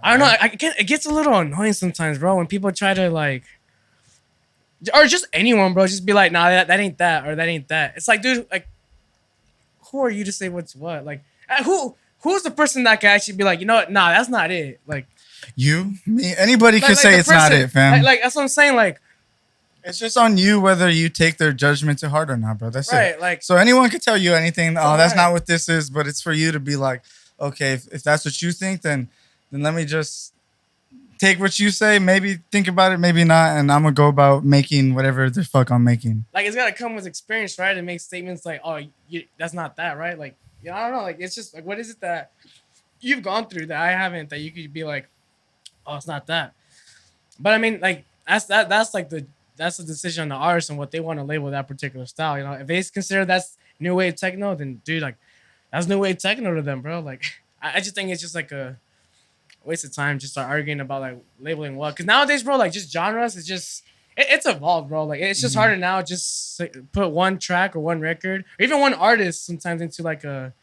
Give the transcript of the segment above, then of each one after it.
I don't know. It gets a little annoying sometimes, bro, when people try to like, or just anyone, bro, just be like, nah, that ain't that, or that ain't that. It's like, dude, like, who are you to say what's what? Like, who's the person that can actually be like, you know what? Nah, that's not it. Like, you, me, anybody like, could say it's not it, fam. Like that's what I'm saying. Like, it's just on you whether you take their judgment to heart or not, bro. That's right, it. like, So anyone could tell you anything. Oh, that's right. not what this is. But it's for you to be like, okay, if that's what you think, then let me just take what you say. Maybe think about it, maybe not, and I'm gonna go about making whatever the fuck I'm making. like it's gotta come with experience, right? And make statements like, oh, that's not that, right? Like, you know, I don't know. Like, it's just like, what is it that you've gone through that I haven't, that you could be like, oh, it's not that. But I mean, like, that's like that's the decision on the artist and what they want to label that particular style. You know, if they consider that's new wave techno, then dude, like, that's new wave techno to them, bro. Like, I just think it's just like a waste of time just start arguing about like labeling what. Because nowadays, bro, like just genres is just it's evolved, bro. Like it's just harder now. Just put one track or one record or even one artist sometimes into like a.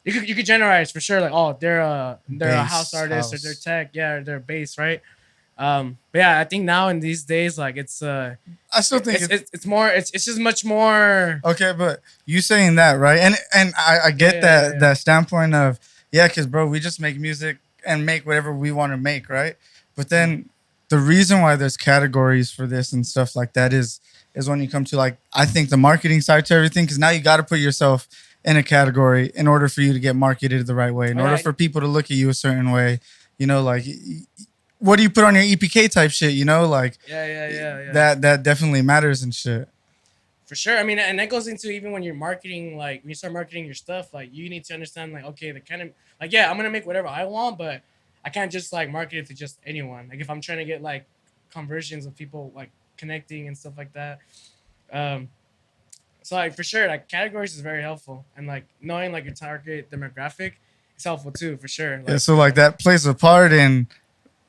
You could generalize for sure. Like, oh, they're a house artist or they're tech, yeah, or they're bass, right? But yeah, I think now in these days, like it's I still think it's more it's just much more. Okay, but you saying that, right? And I get that standpoint of because bro, we just make music and make whatever we want to make, right? But then the reason why there's categories for this and stuff like that is when you come to like, I think the marketing side to everything, because now you got to put yourself in a category in order for you to get marketed the right way, in order for people to look at you a certain way, you know, like what do you put on your EPK type shit, you know, like that definitely matters and shit. For sure. I mean, and that goes into even when you're marketing, like when you start marketing your stuff, like you need to understand like, okay, the kind of like, yeah, I'm going to make whatever I want, but I can't just like market it to just anyone. Like if I'm trying to get like conversions of people like connecting and stuff like that. So like for sure, like categories is very helpful, and like knowing like your target demographic is helpful too, for sure. Like, so like that plays a part in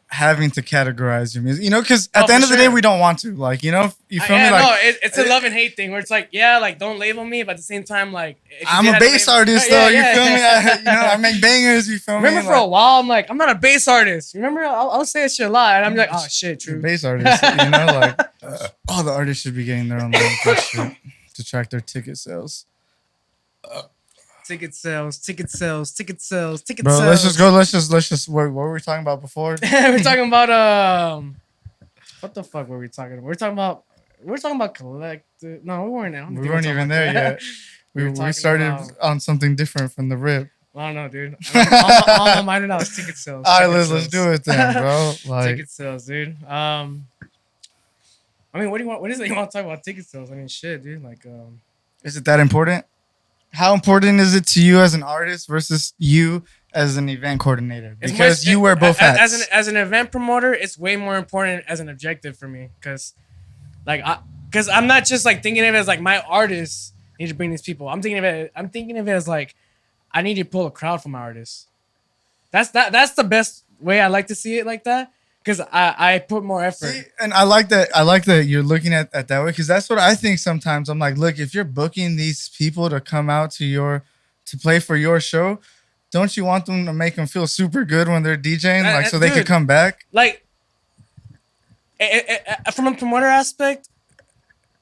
having to categorize your music, you know, because at the end of the day, we don't want to, like, you know, you feel me? Like, no, it's a love and hate thing where it's like, yeah, like don't label me, but at the same time, like I'm a bass artist though, you feel me? You know, I make bangers, you feel me? Remember for a while, I'm like, I'm not a bass artist. Remember, I'll say that shit a lot, and I'm like, oh shit, true. Bass artist, you know, like all the artists should be getting their own little shit to track their ticket sales. Ticket sales. Bro, let's just. What were we talking about before? We're talking about what the fuck were we talking about? We're talking about collective. No, we weren't. We weren't even there yet. We started on something different from the rip. I don't know, dude. All my mind now is ticket sales. All right, let's do it then, bro. Like, ticket sales, dude. I mean, what do you want? What is it you want to talk about ticket sales? I mean, shit, dude. Like, is it that important? How important is it to you as an artist versus you as an event coordinator? Because you wear both hats. As an event promoter, it's way more important as an objective for me, because I'm not just like thinking of it as like my artists need to bring these people. I'm thinking of it as like I need to pull a crowd from my artists. That's the best way I like to see it, like that. Because I put more effort. See, and I like that you're looking at that way, because that's what I think sometimes. I'm like, look, if you're booking these people to come out to play for your show, don't you want them to make them feel super good when they're DJing, like so they could come back? Like, from a promoter aspect,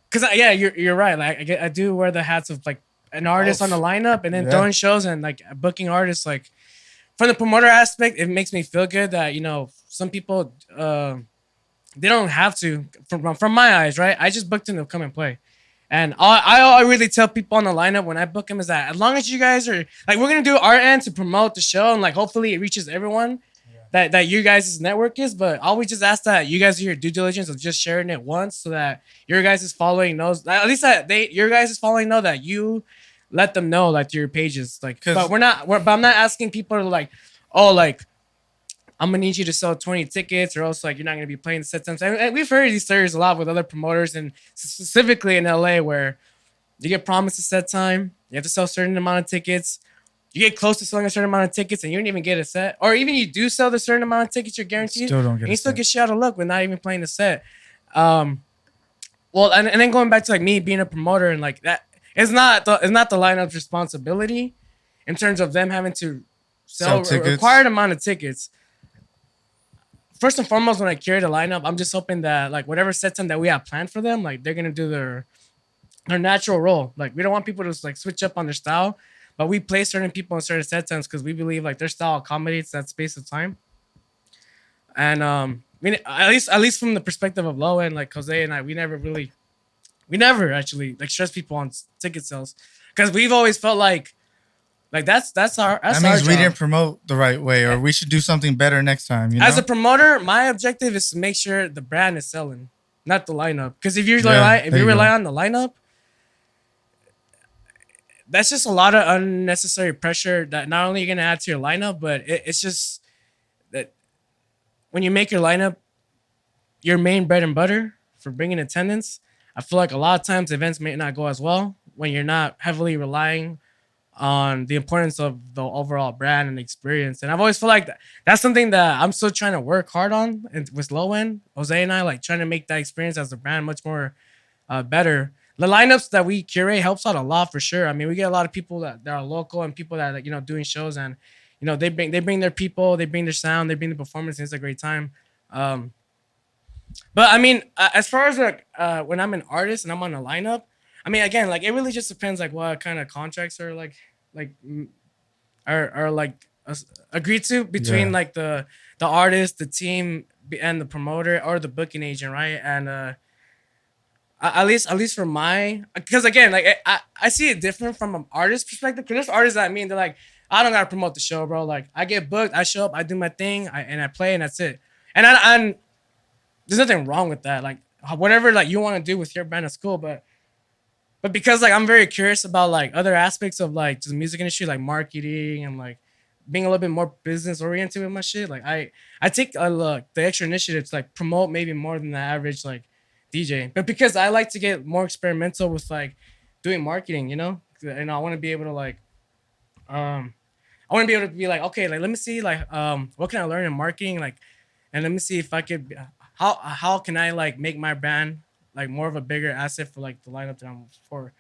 because you're right. Like I do wear the hats of like an artist on the lineup, and then throwing shows and like booking artists. Like from the promoter aspect, it makes me feel good that, you know, some people they don't have to, from my eyes, right? I just booked them to come and play. And I really tell people on the lineup when I book them is that as long as you guys are like, we're gonna do our end to promote the show, and like hopefully it reaches everyone that you guys' network is. But I always just ask that you guys do your due diligence of just sharing it once, so that your guys' following knows, at least that your guys' following know that you let them know, like, to your pages. Like, but I'm not asking people to like, oh, like, I'm gonna need you to sell 20 tickets, or else like you're not gonna be playing the set times. And we've heard these stories a lot with other promoters, and specifically in LA, where you get promised a set time, you have to sell a certain amount of tickets, you get close to selling a certain amount of tickets, and you don't even get a set, or even you do sell the certain amount of tickets you're guaranteed, and you still get shit out of luck with not even playing the set. Well, and then going back to like me being a promoter, and like that, it's not the lineup's responsibility in terms of them having to sell a required amount of tickets. first and foremost, when I curate a lineup, I'm just hoping that like whatever set time that we have planned for them, like they're gonna do their natural role. Like we don't want people to like switch up on their style, but we play certain people in certain set times because we believe like their style accommodates that space of time. And I mean, at least from the perspective of low end, like Jose and I, we never actually like stress people on ticket sales because we've always felt like that's our that means we didn't promote the right way, or we should do something better next time. You know? As a promoter, my objective is to make sure the brand is selling, not the lineup. Because if you rely on the lineup, that's just a lot of unnecessary pressure that not only you're gonna add to your lineup, but it's just that when you make your lineup your main bread and butter for bringing attendance, I feel like a lot of times events may not go as well when you're not heavily relying on the importance of the overall brand and experience. And I've always felt like that's something that I'm still trying to work hard on. And with low end, Jose and I like trying to make that experience as a brand much more better. The lineups that we curate helps out a lot for sure. I mean, we get a lot of people that are local and people that like, doing shows, and they bring their people, they bring their sound, they bring the performance, and it's a great time. But I mean, as far as like when I'm an artist and I'm on a lineup, I mean, again, like it really just depends like what kind of contracts are are like agreed to between like the artist, the team, and the promoter or the booking agent, right? And at least for because again, like I see it different from an artist perspective. Because there's artists that I mean, they're like, I don't gotta promote the show, bro. Like I get booked, I show up, I do my thing, and I play, and that's it. And there's nothing wrong with that. Like whatever like you want to do with your band is cool, but because like I'm very curious about like other aspects of like the music industry, like marketing and like being a little bit more business oriented with my shit. Like I take the extra initiative to like promote maybe more than the average like DJ, but because I like to get more experimental with like doing marketing, and I want to be able to like I want to be able to be like, okay, like let me see like what can I learn in marketing, like, and let me see if I could how can I like make my brand like more of a bigger asset for like the lineup that I'm for.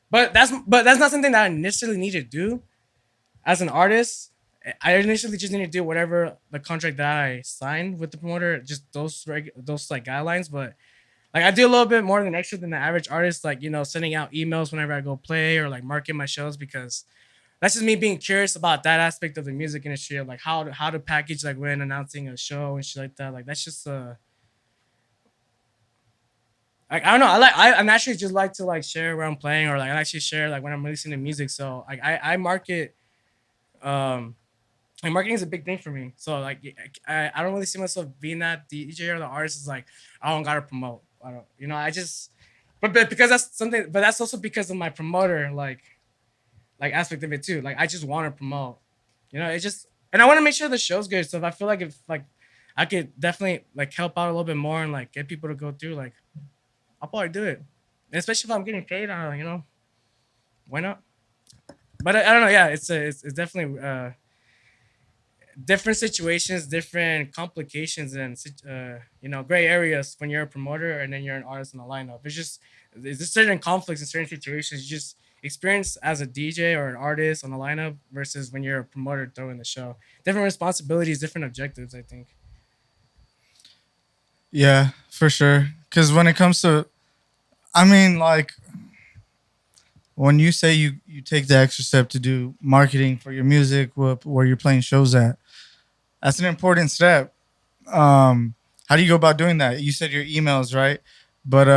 But that's not something that I necessarily need to do as an artist. I initially just need to do whatever the contract that I signed with the promoter, just those like guidelines. But like I do a little bit more than extra than the average artist, like sending out emails whenever I go play or like market my shows, because that's just me being curious about that aspect of the music industry, of like how to package like when announcing a show and shit like that. Like that's just like I don't know. I naturally just like to like share where I'm playing, or like I actually share like when I'm releasing the music. So like I market, and marketing is a big thing for me. So like I don't really see myself being that DJ or the artist is like I don't gotta promote. I don't I just but because that's something. But that's also because of my promoter like aspect of it too. Like I just want to promote. It just, and I want to make sure the show's good. So if I feel like if like I could definitely like help out a little bit more and like get people to go through, like I'll probably do it. And especially if I'm getting paid, why not? But I don't know. Yeah, it's definitely different situations, different complications, and gray areas when you're a promoter and then you're an artist in a lineup. There's just certain conflicts in certain situations you just experience as a DJ or an artist on a lineup versus when you're a promoter throwing the show. Different responsibilities, different objectives, I think. Yeah, for sure. Because when it comes to, I mean, like, when you say you take the extra step to do marketing for your music, where you're playing shows at, that's an important step. How do you go about doing that? You said your emails, right? But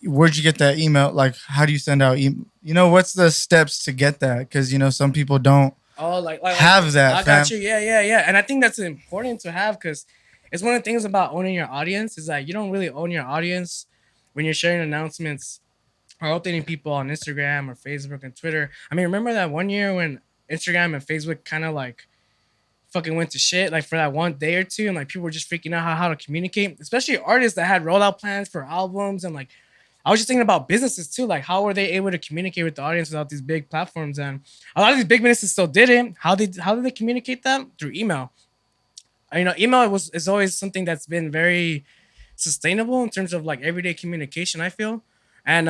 where'd you get that email? Like, how do you send out what's the steps to get that? Because, some people don't have that. I got you. Yeah. And I think that's important to have, because it's one of the things about owning your audience is that you don't really own your audience when you're sharing announcements or updating people on Instagram or Facebook and Twitter. I mean, remember that one year when Instagram and Facebook kind of like fucking went to shit, like for that one day or two, and like people were just freaking out how to communicate, especially artists that had rollout plans for albums. And like I was just thinking about businesses too, like how were they able to communicate with the audience without these big platforms? And a lot of these big businesses still didn't. How did they communicate that? Through email. Email is always something that's been very sustainable in terms of like everyday communication, I feel. And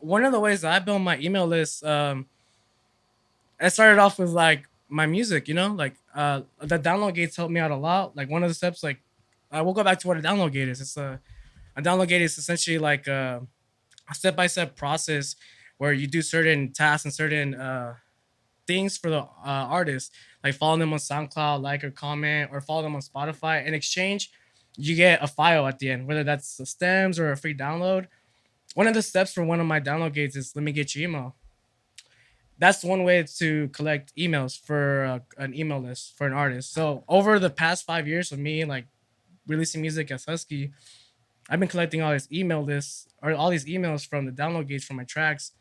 one of the ways that I built my email list, I started off with like my music. You know, like the download gates help me out a lot. Like one of the steps, like we'll go back to what a download gate is. It's a download gate is essentially like a step by step process where you do certain tasks and certain things for the artist, like follow them on SoundCloud, like or comment, or follow them on Spotify. In exchange, you get a file at the end, whether that's the stems or a free download. One of the steps for one of my download gates is let me get your email. That's one way to collect emails for an email list for an artist. So over the past 5 years of me like releasing music as HUSKI, I've been collecting all these email lists or all these emails from the download gates from my tracks.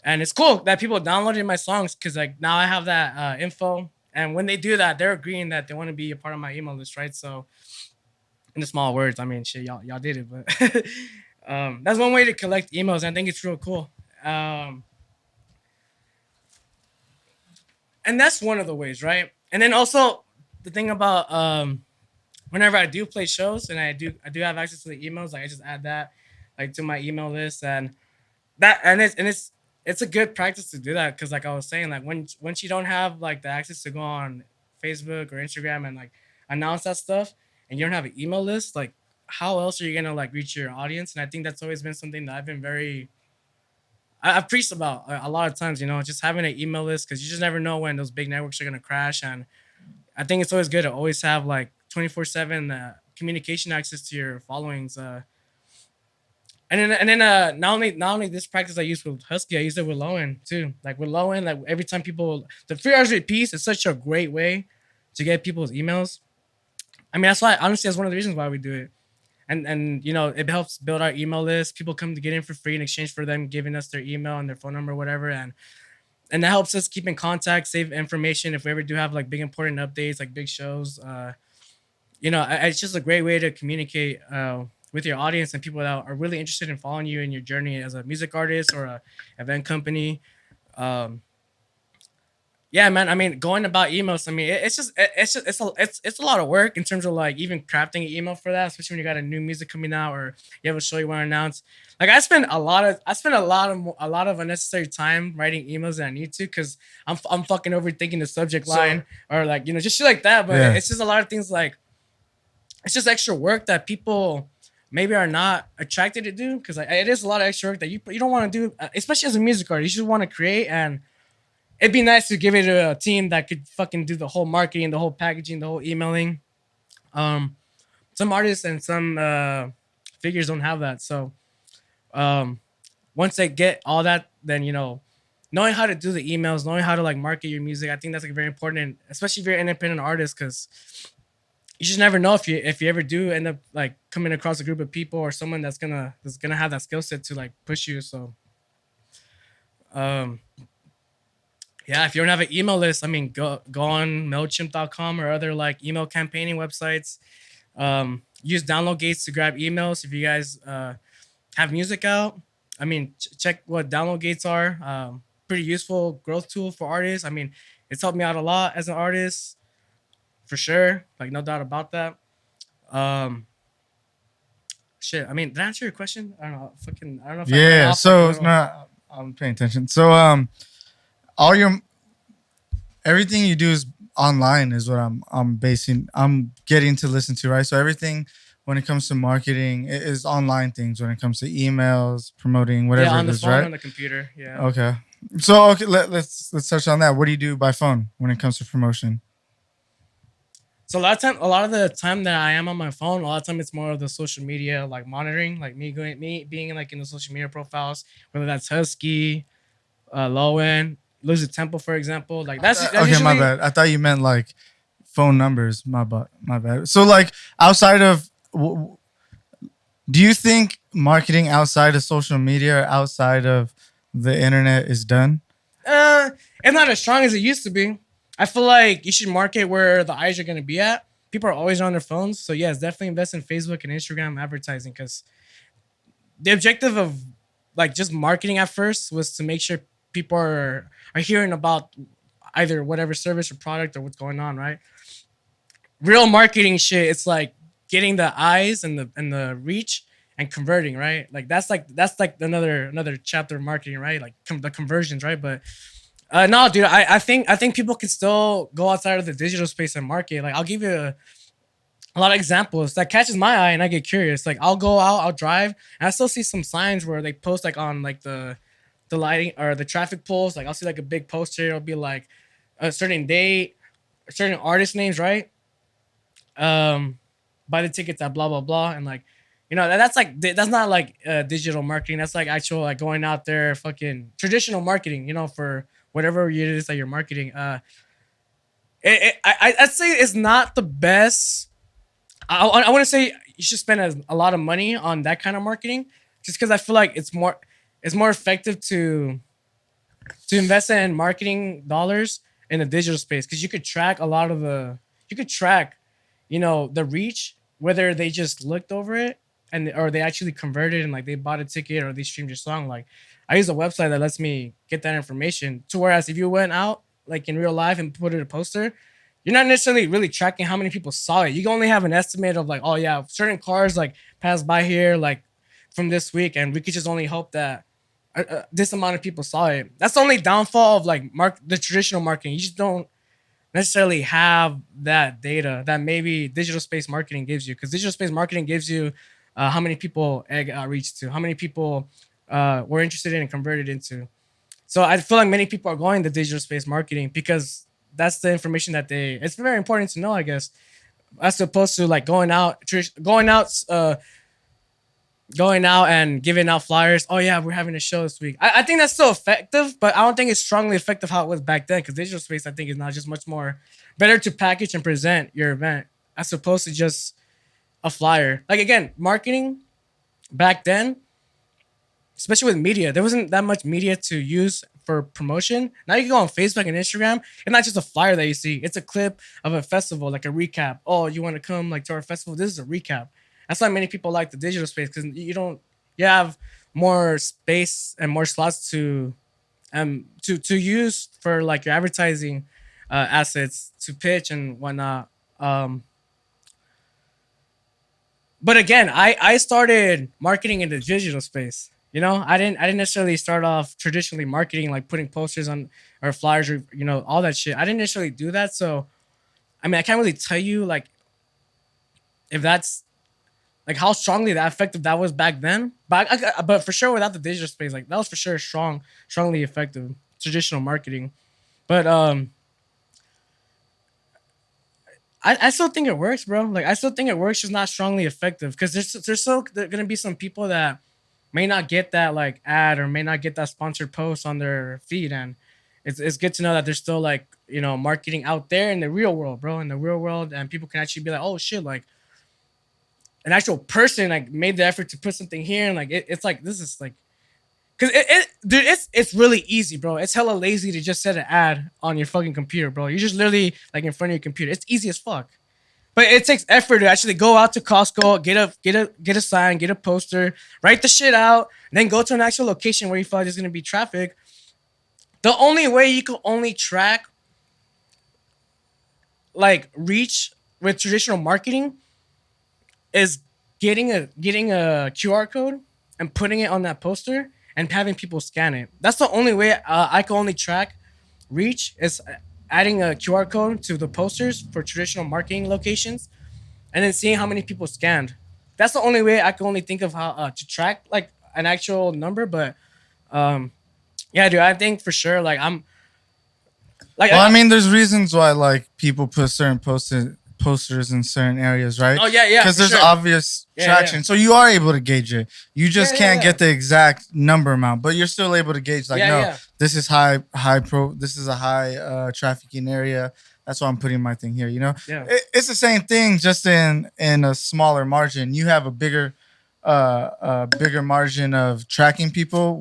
And it's cool that people downloaded my songs because like now I have that info. And when they do that, they're agreeing that they want to be a part of my email list, right? So in the small words, I mean, shit, y'all did it, but that's one way to collect emails. And I think it's real cool. And that's one of the ways, right? And then also the thing about whenever I do play shows and I do have access to the emails, like I just add that like to my email list and it's a good practice to do that because like I was saying, like once you don't have like the access to go on Facebook or Instagram and like announce that stuff and you don't have an email list, like how else are you gonna like reach your audience? And I think that's always been something that I've been I've preached about a lot of times, you know, just having an email list because you just never know when those big networks are gonna crash. And I think it's always good to always have like 24/7 communication access to your followings. And then not only this practice I use with HUSKI, I use it with Lowen too. Like with Lowen, like every time people the 3 hours piece is such a great way to get people's emails. I mean, that's why honestly that's one of the reasons why we do it. And you know, it helps build our email list. People come to get in for free in exchange for them giving us their email and their phone number, or whatever. And that helps us keep in contact, save information if we ever do have like big important updates, like big shows. You know, it's just a great way to communicate with your audience and people that are really interested in following you in your journey as a music artist or a event company. Yeah, man. I mean, going about emails. I mean, it's a lot of work in terms of like even crafting an email for that, especially when you got a new music coming out or you have a show you want to announce. Like I spend a lot of unnecessary time writing emails that I need to because I'm fucking overthinking the subject line or like you know just shit like that. But it's just a lot of things like it's just extra work that people maybe are not attracted to do because like, it is a lot of extra work that you don't want to do, especially as a music artist. You just want to create and it'd be nice to give it to a team that could fucking do the whole marketing, the whole packaging, the whole emailing. Some artists and some figures don't have that. So once they get all that, then you know, knowing how to do the emails, knowing how to like market your music, I think that's like very important, especially if you're an independent artist, because you just never know if you ever do end up like coming across a group of people or someone that's gonna have that skill set to like push you. So yeah, if you don't have an email list, I mean, go on MailChimp.com or other like email campaigning websites. Use download gates to grab emails. If you guys have music out, I mean, check what download gates are. Pretty useful growth tool for artists. I mean, it's helped me out a lot as an artist, for sure. Like, no doubt about that. Shit. I mean, did I answer your question? I don't know. I don't know if yeah. So it's not. I'm paying attention. So all your everything you do is online is what I'm getting to listen to, right? So everything when it comes to marketing is online things when it comes to emails, promoting whatever on it the is, phone, right? on the computer. Yeah. Okay. So let's touch on that. What do you do by phone when it comes to promotion? So a lot of the time that I am on my phone, a lot of time it's more of the social media like monitoring, like me being like in the social media profiles, whether that's HUSKI, Lowen, Lose the Temple, for example. Like that's okay. usually, My bad. I thought you meant like phone numbers. My bad. So like outside of, do you think marketing outside of social media or outside of the internet is done? It's not as strong as it used to be. I feel like you should market where the eyes are going to be at. People are always on their phones. So yes, definitely invest in Facebook and Instagram advertising because the objective of like just marketing at first was to make sure people are hearing about either whatever service or product or what's going on, right? Real marketing shit, it's like getting the eyes and the reach and converting, right? Like that's like another chapter of marketing, right? Like the conversions, right? But No, dude. I think people can still go outside of the digital space and market. Like I'll give you a lot of examples that catches my eye, and I get curious. Like I'll go out, I'll drive, and I still see some signs where they post like on like the lighting or the traffic poles. Like I'll see like a big poster. It'll be like a certain date, certain artist names, right? Buy the tickets at blah blah blah, and like, that's not like digital marketing. That's like actual like going out there, fucking traditional marketing. For whatever it is that you're marketing. I'd say it's not the best. I want to say you should spend a lot of money on that kind of marketing, just because I feel like it's more effective to invest in marketing dollars in the digital space, because you could track the reach, whether they just looked over it or they actually converted and like they bought a ticket or they streamed your song. Like I use a website that lets me get that information, to whereas if you went out like in real life and put it a poster, you're not necessarily really tracking how many people saw it. You can only have an estimate of like, oh yeah, certain cars like passed by here like from this week, and we could just only hope that this amount of people saw it. That's the only downfall of like the traditional marketing. You just don't necessarily have that data that maybe digital space marketing gives you, because digital space marketing gives you how many people reached to, how many people were interested in and converted into. So I feel like many people are going to digital space marketing because that's the information that it's very important to know, I guess, as opposed to like going out and giving out flyers. Oh yeah, we're having a show this week. I think that's still effective, but I don't think it's strongly effective how it was back then, because digital space, I think, is not just much more better to package and present your event as opposed to just a flyer. Like again, marketing back then, especially with media, there wasn't that much media to use for promotion. Now you can go on Facebook and Instagram, and not just a flyer that you see. It's a clip of a festival, like a recap. Oh, you want to come like to our festival? This is a recap. That's why many people like the digital space, because you have more space and more slots to use for like your advertising assets to pitch and whatnot. But again, I started marketing in the digital space. I didn't necessarily start off traditionally marketing, like putting posters on or flyers or all that shit. I didn't necessarily do that. So I mean, I can't really tell you like if that's like how strongly that effective that was back then. But for sure, without the digital space, like that was for sure strongly effective traditional marketing. But I still think it works, bro. Like I still think it works, just not strongly effective, because there's gonna be some people that may not get that like ad or may not get that sponsored post on their feed, and it's good to know that there's still like marketing out there in the real world, bro. In the real world, and people can actually be like, oh shit, like an actual person like made the effort to put something here, and like it's like this is like, because dude, it's really easy, bro. It's hella lazy to just set an ad on your fucking computer, bro. You're just literally like in front of your computer. It's easy as fuck. But it takes effort to actually go out to Costco, get a sign, get a poster, write the shit out, and then go to an actual location where you feel like there's gonna be traffic. The only way you can only track like reach with traditional marketing is getting a QR code and putting it on that poster and having people scan it. That's the only way I can only track reach, is adding a QR code to the posters for traditional marketing locations, and then seeing how many people scanned. That's the only way I can only think of how to track like an actual number. But yeah, dude, I think for sure like I'm like. Well, I mean, there's reasons why like people put certain posters in certain areas, right? Oh yeah, because there's obvious traction, so you are able to gauge it. You just can't get the exact number amount, but you're still able to gauge like, this is this is a high trafficking area, that's why I'm putting my thing here. It's the same thing, just in a smaller margin. You have a bigger margin of tracking people,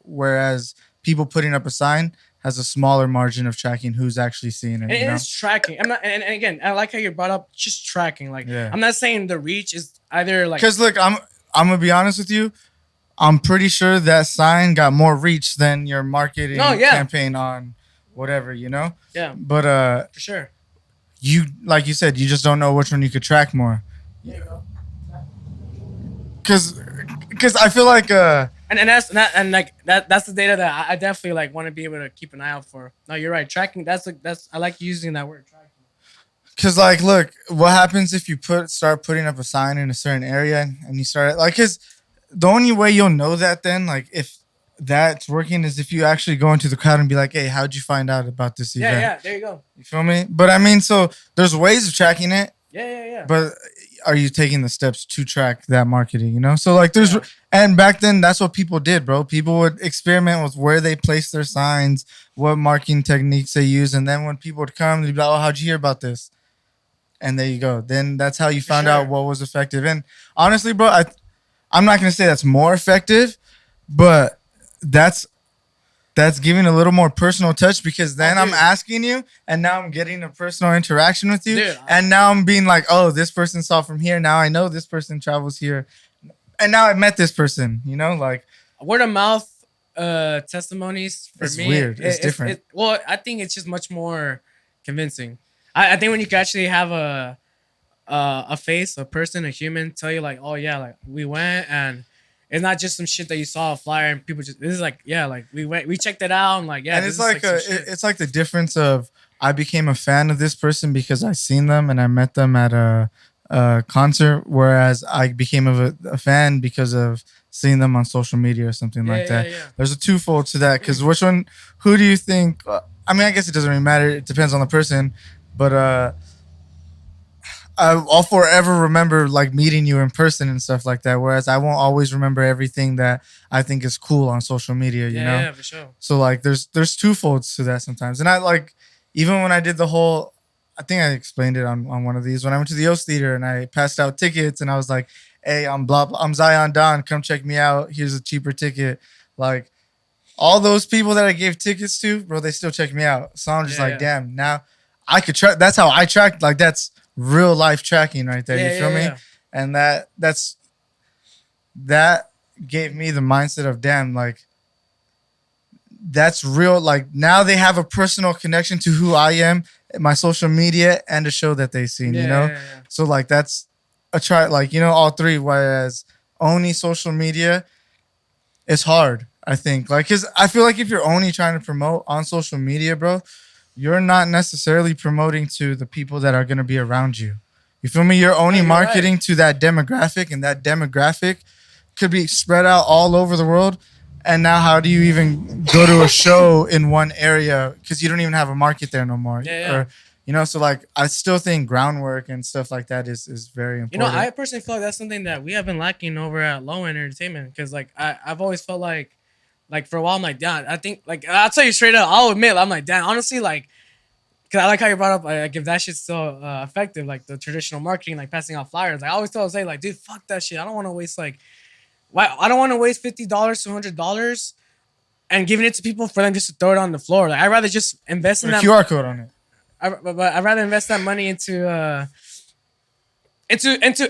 whereas people putting up a sign has a smaller margin of tracking who's actually seeing it. It is tracking. I'm not, and again, I like how you brought up just tracking. Like, I'm not saying the reach is either like. Because look, I'm gonna be honest with you. I'm pretty sure that sign got more reach than your marketing campaign on whatever, Yeah. But for sure. You, like you said, you just don't know which one you could track more. Because I feel like That's the data that I definitely like want to be able to keep an eye out for. No, you're right. Tracking. That's I like using that word. Tracking. Cause like, look, what happens if you start putting up a sign in a certain area and you start like, cause the only way you'll know that then, like, if that's working is if you actually go into the crowd and be like, hey, how'd you find out about this event? Yeah, there you go. You feel me? But I mean, so there's ways of tracking it. Yeah. But are you taking the steps to track that marketing? You know, so like and back then that's what people did, bro. People would experiment with where they place their signs, what marketing techniques they use, and then when people would come, they'd be like, oh, how'd you hear about this? And there you go. Then that's how you found out what was effective. And honestly, bro, I'm not gonna say that's more effective, but that's giving a little more personal touch because then I'm asking you and now I'm getting a personal interaction with you. Dude, and now I'm being like, oh, this person saw from here. Now I know this person travels here. And now I met this person, you know, like word of mouth testimonies for it's me. Weird. It's different. Well, I think it's just much more convincing. I think when you can actually have a face, a person, a human tell you like, oh yeah, like we went and it's not just some shit that you saw a flyer and people just this is like yeah like we checked it out and like yeah and it's like it's like the difference of I became a fan of this person because I seen them and I met them at a concert, whereas I became a fan because of seeing them on social media or something like that. Yeah. There's a twofold to that because who do you think? I mean, I guess it doesn't really matter. It depends on the person, but I'll forever remember like meeting you in person and stuff like that. Whereas I won't always remember everything that I think is cool on social media, you know? Yeah, for sure. So like there's twofolds to that sometimes. And I like, even when I did the whole, I think I explained it on one of these when I went to the Yost Theater and I passed out tickets and I was like, hey, I'm Zion Don, come check me out. Here's a cheaper ticket. Like all those people that I gave tickets to, bro, they still check me out. So I'm just damn, now I could track. That's how I tracked. Like that's real life tracking right there. You feel me? Yeah. And that gave me the mindset of damn, like that's real. Like now they have a personal connection to who I am, my social media, and the show that they seen. You know, so like that's a try. Like you know, all three. Whereas only social media is hard. I think like because I feel like if you're only trying to promote on social media, bro, you're not necessarily promoting to the people that are going to be around you. You feel me? You're only marketing to that demographic, and that demographic could be spread out all over the world. And now how do you even go to a show in one area because you don't even have a market there no more? Or, you know, so like I still think groundwork and stuff like that is very important. You know, I personally feel like that's something that we have been lacking over at Low End Entertainment because like I've always felt like for a while I'm like, damn, I think like I'll tell you straight up, I'll admit I'm like, damn, honestly, like because I like how you brought up like if that shit's still effective, like the traditional marketing, like passing out flyers. Like, I always say like, dude, fuck that shit. I don't want to waste like, I don't want to waste $50 to $100 and giving it to people for them just to throw it on the floor. Like I'd rather just invest in that QR code on it. I'd rather invest that money into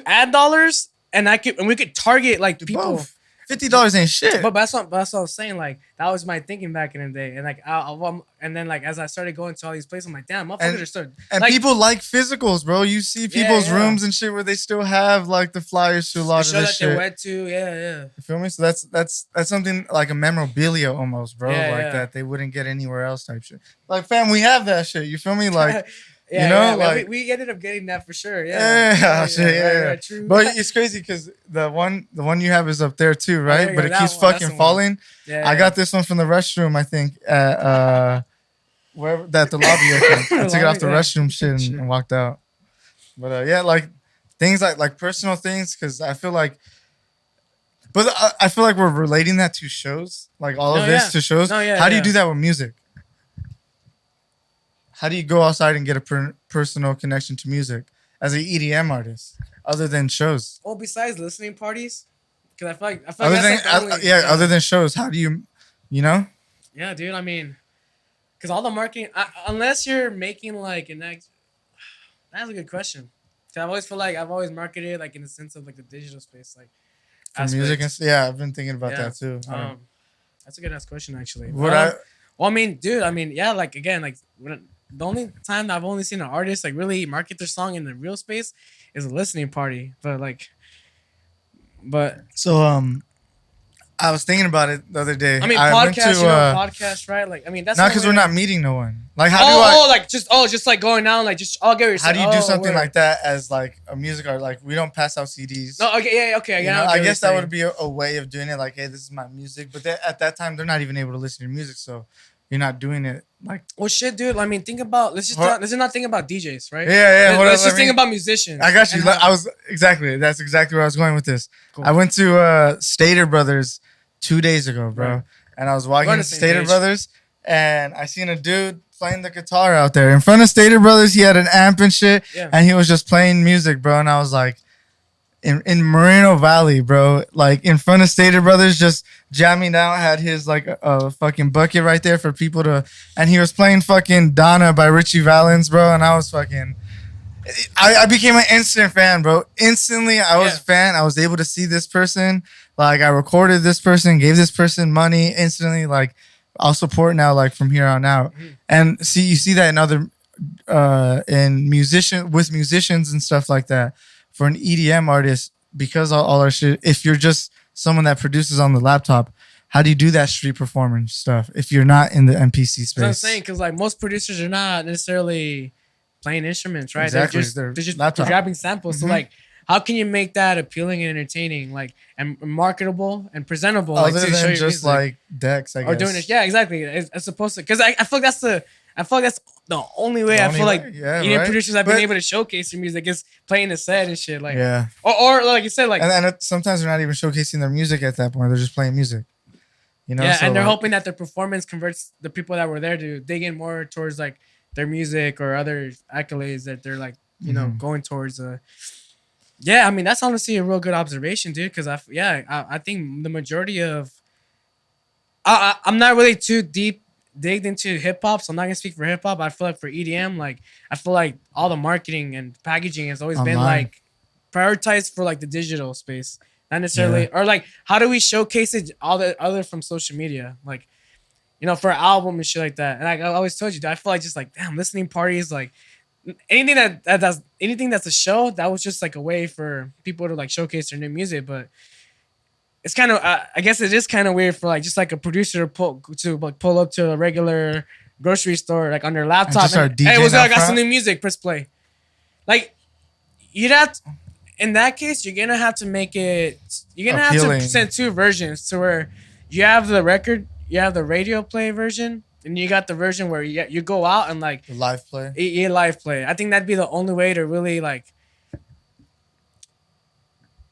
ad dollars, and we could target like people. Both. $50 ain't shit. But that's what I was saying. Like that was my thinking back in the day, and like and then like as I started going to all these places, I'm like, damn, motherfuckers are starting. And like, people like physicals, bro. You see people's rooms and shit where they still have like the flyers to a lot of this shit. They went to, yeah. You feel me? So that's something like a memorabilia almost, bro. That they wouldn't get anywhere else type shit. Like, fam, we have that shit. You feel me? Like. Yeah, you know, like we ended up getting that for sure. Yeah. True. But it's crazy because the one you have is up there too, right? But it keeps fucking falling. I got this one from the restroom, I think, at wherever that the lobby. I took it off the restroom shit and walked out. But like things like personal things, because I feel like. But I feel like we're relating that to shows, like all of this to shows. How do you do that with music? How do you go outside and get a personal connection to music as an EDM artist, other than shows? Well, besides listening parties, because I feel like other than shows, how do you know? Yeah, dude. I mean, because all the marketing, unless you're making like that's a good question. Cause I've always feel like I've always marketed like in the sense of like the digital space, like for music and I've been thinking about that too. That's a good ass question actually. Well, I mean, dude. I mean, yeah. Like again, like the only time that I've only seen an artist like really market their song in the real space is a listening party. But so I was thinking about it the other day. I mean, podcast, right? Like, I mean, that's not because we're not meeting no one. Like, how do I? Just like going down, like just I'll get. How do you do something like that as like a music art? Like, we don't pass out CDs. No, okay, yeah, okay. You know, I guess that would be a way of doing it. Like, hey, this is my music. But at that time, they're not even able to listen to music, so you're not doing it. Like, well, shit, dude. I mean, think about let's not think about DJs, right? Yeah. Let's just think about musicians. I got you. That's exactly where I was going with this. Cool. I went to Stater Brothers 2 days ago, bro, right. And I was walking to Stater Brothers, and I seen a dude playing the guitar out there in front of Stater Brothers. He had an amp and shit, and he was just playing music, bro. And I was like, in Moreno Valley, bro, like in front of Stater Brothers, just jamming out. Had his like a fucking bucket right there for people to, and he was playing fucking Donna by Richie Valens, bro. And I was fucking, I became an instant fan, bro. Instantly, I was a fan. I was able to see this person. Like, I recorded this person, gave this person money instantly. Like, I'll support now, like from here on out. Mm-hmm. And you see that in other, with musicians and stuff like that. For an EDM artist, because all our shit, if you're just someone that produces on the laptop, how do you do that street performance stuff if you're not in the MPC space? That's what I'm saying, because like most producers are not necessarily playing instruments, right? Exactly. They're just grabbing samples. Mm-hmm. So like, how can you make that appealing and entertaining, like, and marketable and presentable? Other like, than just like decks, I guess. Or doing it, yeah, exactly. It's supposed to, because I feel like that's the only way. EDM producers have been able to showcase their music is playing the set and shit. Like, or like you said, like, and sometimes they're not even showcasing their music at that point. They're just playing music. You know, and they're hoping that their performance converts the people that were there to dig in more towards like their music or other accolades that they're like, you know, going towards. Yeah, I mean, that's honestly a real good observation, dude. Because I think the majority of I'm not really too digged into hip hop, so I'm not gonna speak for hip hop. I feel like for EDM, like I feel like all the marketing and packaging has always been like prioritized for like the digital space, not necessarily or like how do we showcase it all the other from social media, like, you know, for an album and shit like that. And like I always told you, dude, I feel like just like damn listening parties, like anything that's a show, that was just like a way for people to like showcase their new music. But it's kind of I guess it is kind of weird for like just like a producer to pull up to a regular grocery store like on their laptop and hey, I got some new music, press play. Like you'd have to, in that case you're gonna have to make it, you're gonna appealing. Have to present two versions to where you have the record, you have the radio play version, and you got the version where you go out and like live play. Yeah, live play. I think that'd be the only way to really like.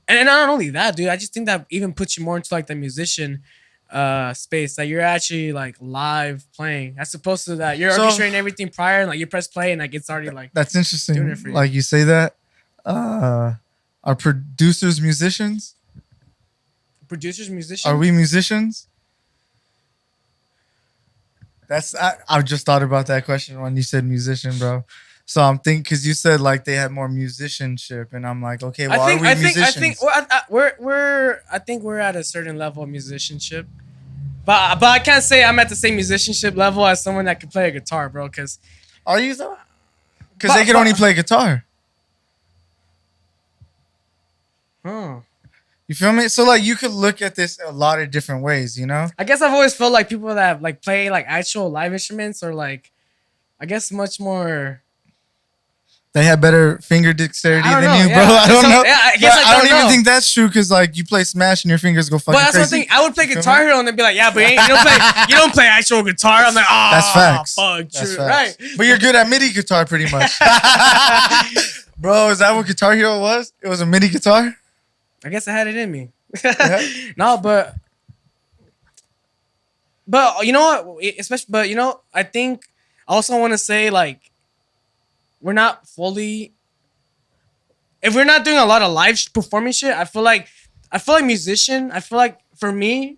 And not only that, dude, I just think that even puts you more into like the musician space, that you're actually like live playing as opposed to that you're orchestrating everything prior and like you press play and like it's already like. That's interesting. Doing it for you. Like you say that. Are producers musicians? Producers musicians? Are we musicians? I just thought about that question when you said musician, bro. So I'm thinking, because you said like they had more musicianship, and I'm like, okay, well, are we musicians? I think we're at a certain level of musicianship, but I can't say I'm at the same musicianship level as someone that can play a guitar, bro. Because are you though? Because they can only play guitar. Huh. You feel me? So like you could look at this a lot of different ways, you know? I guess I've always felt like people that like play like actual live instruments are like, I guess much more. They have better finger dexterity than you, bro. I don't know. Yeah, I guess I don't even think that's true because like you play Smash and your fingers go fucking crazy. But that's one thing. I would play Guitar Hero and they'd be like, yeah, but you don't play actual guitar. I'm like, oh, that's facts. Fuck, that's true, facts. right? But you're good at MIDI guitar, pretty much. Bro, is that what Guitar Hero was? It was a MIDI guitar. I guess I had it in me. No, but you know what? Especially, but you know, I think I also want to say like we're not fully. If we're not doing a lot of live performance shit, I feel like musician. I feel like for me,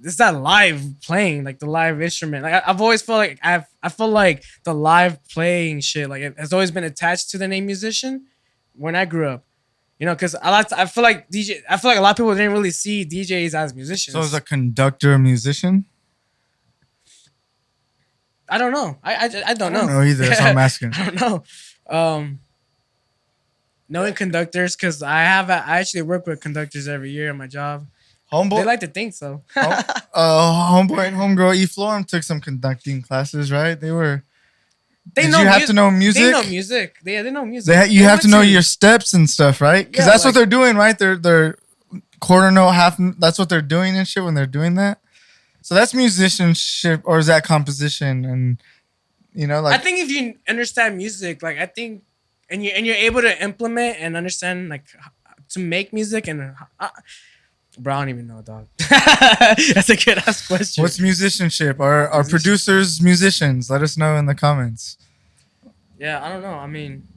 it's that live playing, like the live instrument. Like I've always felt like I feel like the live playing shit like it has always been attached to the name musician when I grew up. You know, because I feel like a lot of people didn't really see DJs as musicians. So is a conductor a musician? I don't know. I don't know. I don't know either. So I'm asking. I don't know. Knowing conductors, because I actually work with conductors every year at my job. Homeboy. They like to think so. Homeboy and homegirl E Florum took some conducting classes, right? They were. They Did know you have to know music? They know music. They know music. You have to know your steps and stuff, right? Because that's what they're doing, right? They're quarter note, half. That's what they're doing and shit when they're doing that. So that's musicianship, or is that composition? And like, I think if you understand music, like I think, and you're able to implement and understand, like to make music, and bro, I don't even know, dog. That's a good ass question. What's musicianship? Are producers musicians? Let us know in the comments. Yeah, I don't know. I mean,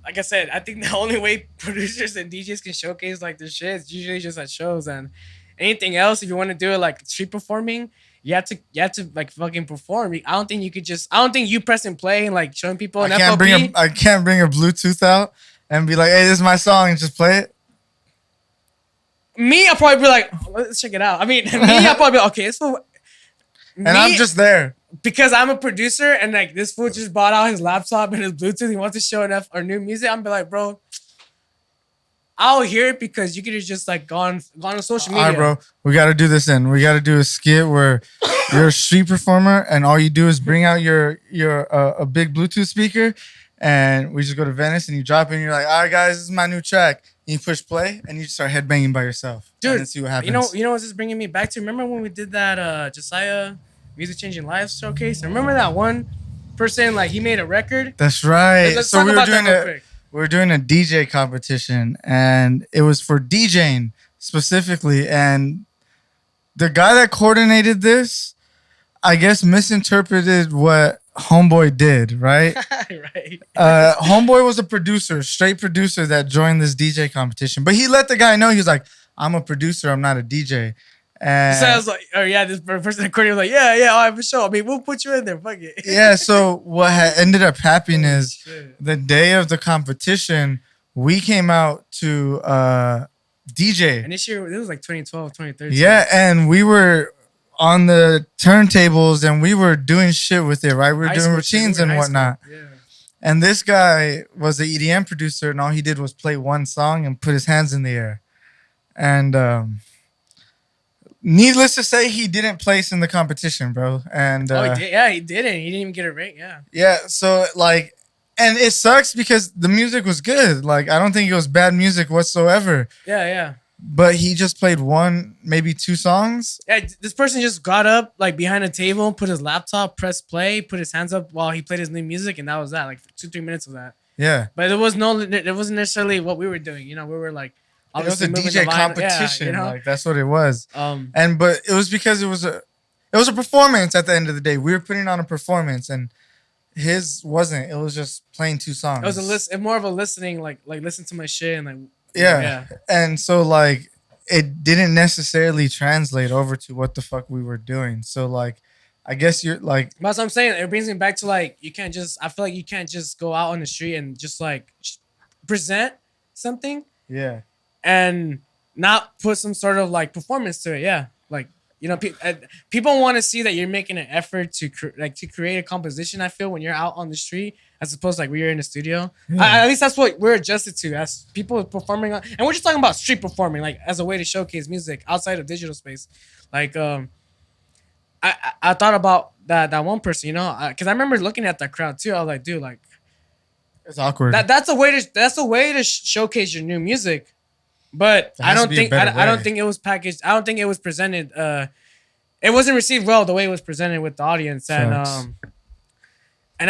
like I said, I think the only way producers and DJs can showcase like their shit is usually just at shows. And anything else, if you want to do it like street performing, you have to like fucking perform. I don't think you pressing play and like showing people an FOP. I can't bring a Bluetooth out and be like, hey, this is my song, and just play it. Me, I'll probably be like, let's check it out. I mean, I'll probably be like, okay, so. And I'm just there. Because I'm a producer and like this fool just bought out his laptop and his Bluetooth. He wants to show enough our new music. I'm be like, bro, I'll hear it because you could have just like gone on social media. All right, bro. We got to do this then. We got to do a skit where you're a street performer and all you do is bring out your a big Bluetooth speaker, and we just go to Venice and you drop it and you're like, all right, guys, this is my new track. And you push play and you just start headbanging by yourself. Dude, and see what happens. You know what's this bringing me back to? Remember when we did that Josiah Music Changing Lives showcase? Remember that one person, like he made a record? That's right. Let's talk about that real quick. We were doing a DJ competition and it was for DJing specifically. And the guy that coordinated this, I guess, misinterpreted what Homeboy did, right? Right. Homeboy was a producer, straight producer that joined this DJ competition. But he let the guy know, he was like, I'm a producer, I'm not a DJ. And so I was like, oh yeah, this person recording was like, yeah, all right, for sure. I mean, we'll put you in there, fuck it. Yeah, so what ended up happening is the day of the competition, we came out to DJ. And this year, it was like 2012, 2013. Yeah, and we were on the turntables and we were doing shit with it, right? We were doing routines and whatnot. Yeah. And this guy was an EDM producer, and all he did was play one song and put his hands in the air. And needless to say, he didn't place in the competition, bro. And he did. Yeah, he didn't. He didn't even get a rate. Yeah. Yeah. So like, and it sucks because the music was good. Like, I don't think it was bad music whatsoever. Yeah. But he just played one, maybe two songs. Yeah, this person just got up like behind a table, put his laptop, pressed play, put his hands up while he played his new music, and that was that. Like 2-3 minutes of that. Yeah. But it wasn't necessarily what we were doing. You know, we were like, it was a DJ competition. Yeah, like that's what it was. But it was because it was a performance at the end of the day. We were putting on a performance, and his wasn't. It was just playing two songs. It was more of a listening, like listen to my shit and like. Yeah. And so like it didn't necessarily translate over to what the fuck we were doing. So like I guess you're like, that's what I'm saying. It brings me back to like I feel like you can't just go out on the street and just like present something. Yeah. And not put some sort of like performance to it. Yeah. Like, you know, people want to see that you're making an effort to create a composition. I feel when you're out on the street, as opposed to like when you're in the studio. Yeah. At least that's what we're adjusted to as people performing. And we're just talking about street performing, like as a way to showcase music outside of digital space. Like, I thought about that one person, you know, because I remember looking at that crowd too. I was like, dude, like, it's awkward. That's a way to showcase your new music. But I don't think it was packaged. I don't think it was presented. It wasn't received well the way it was presented with the audience. And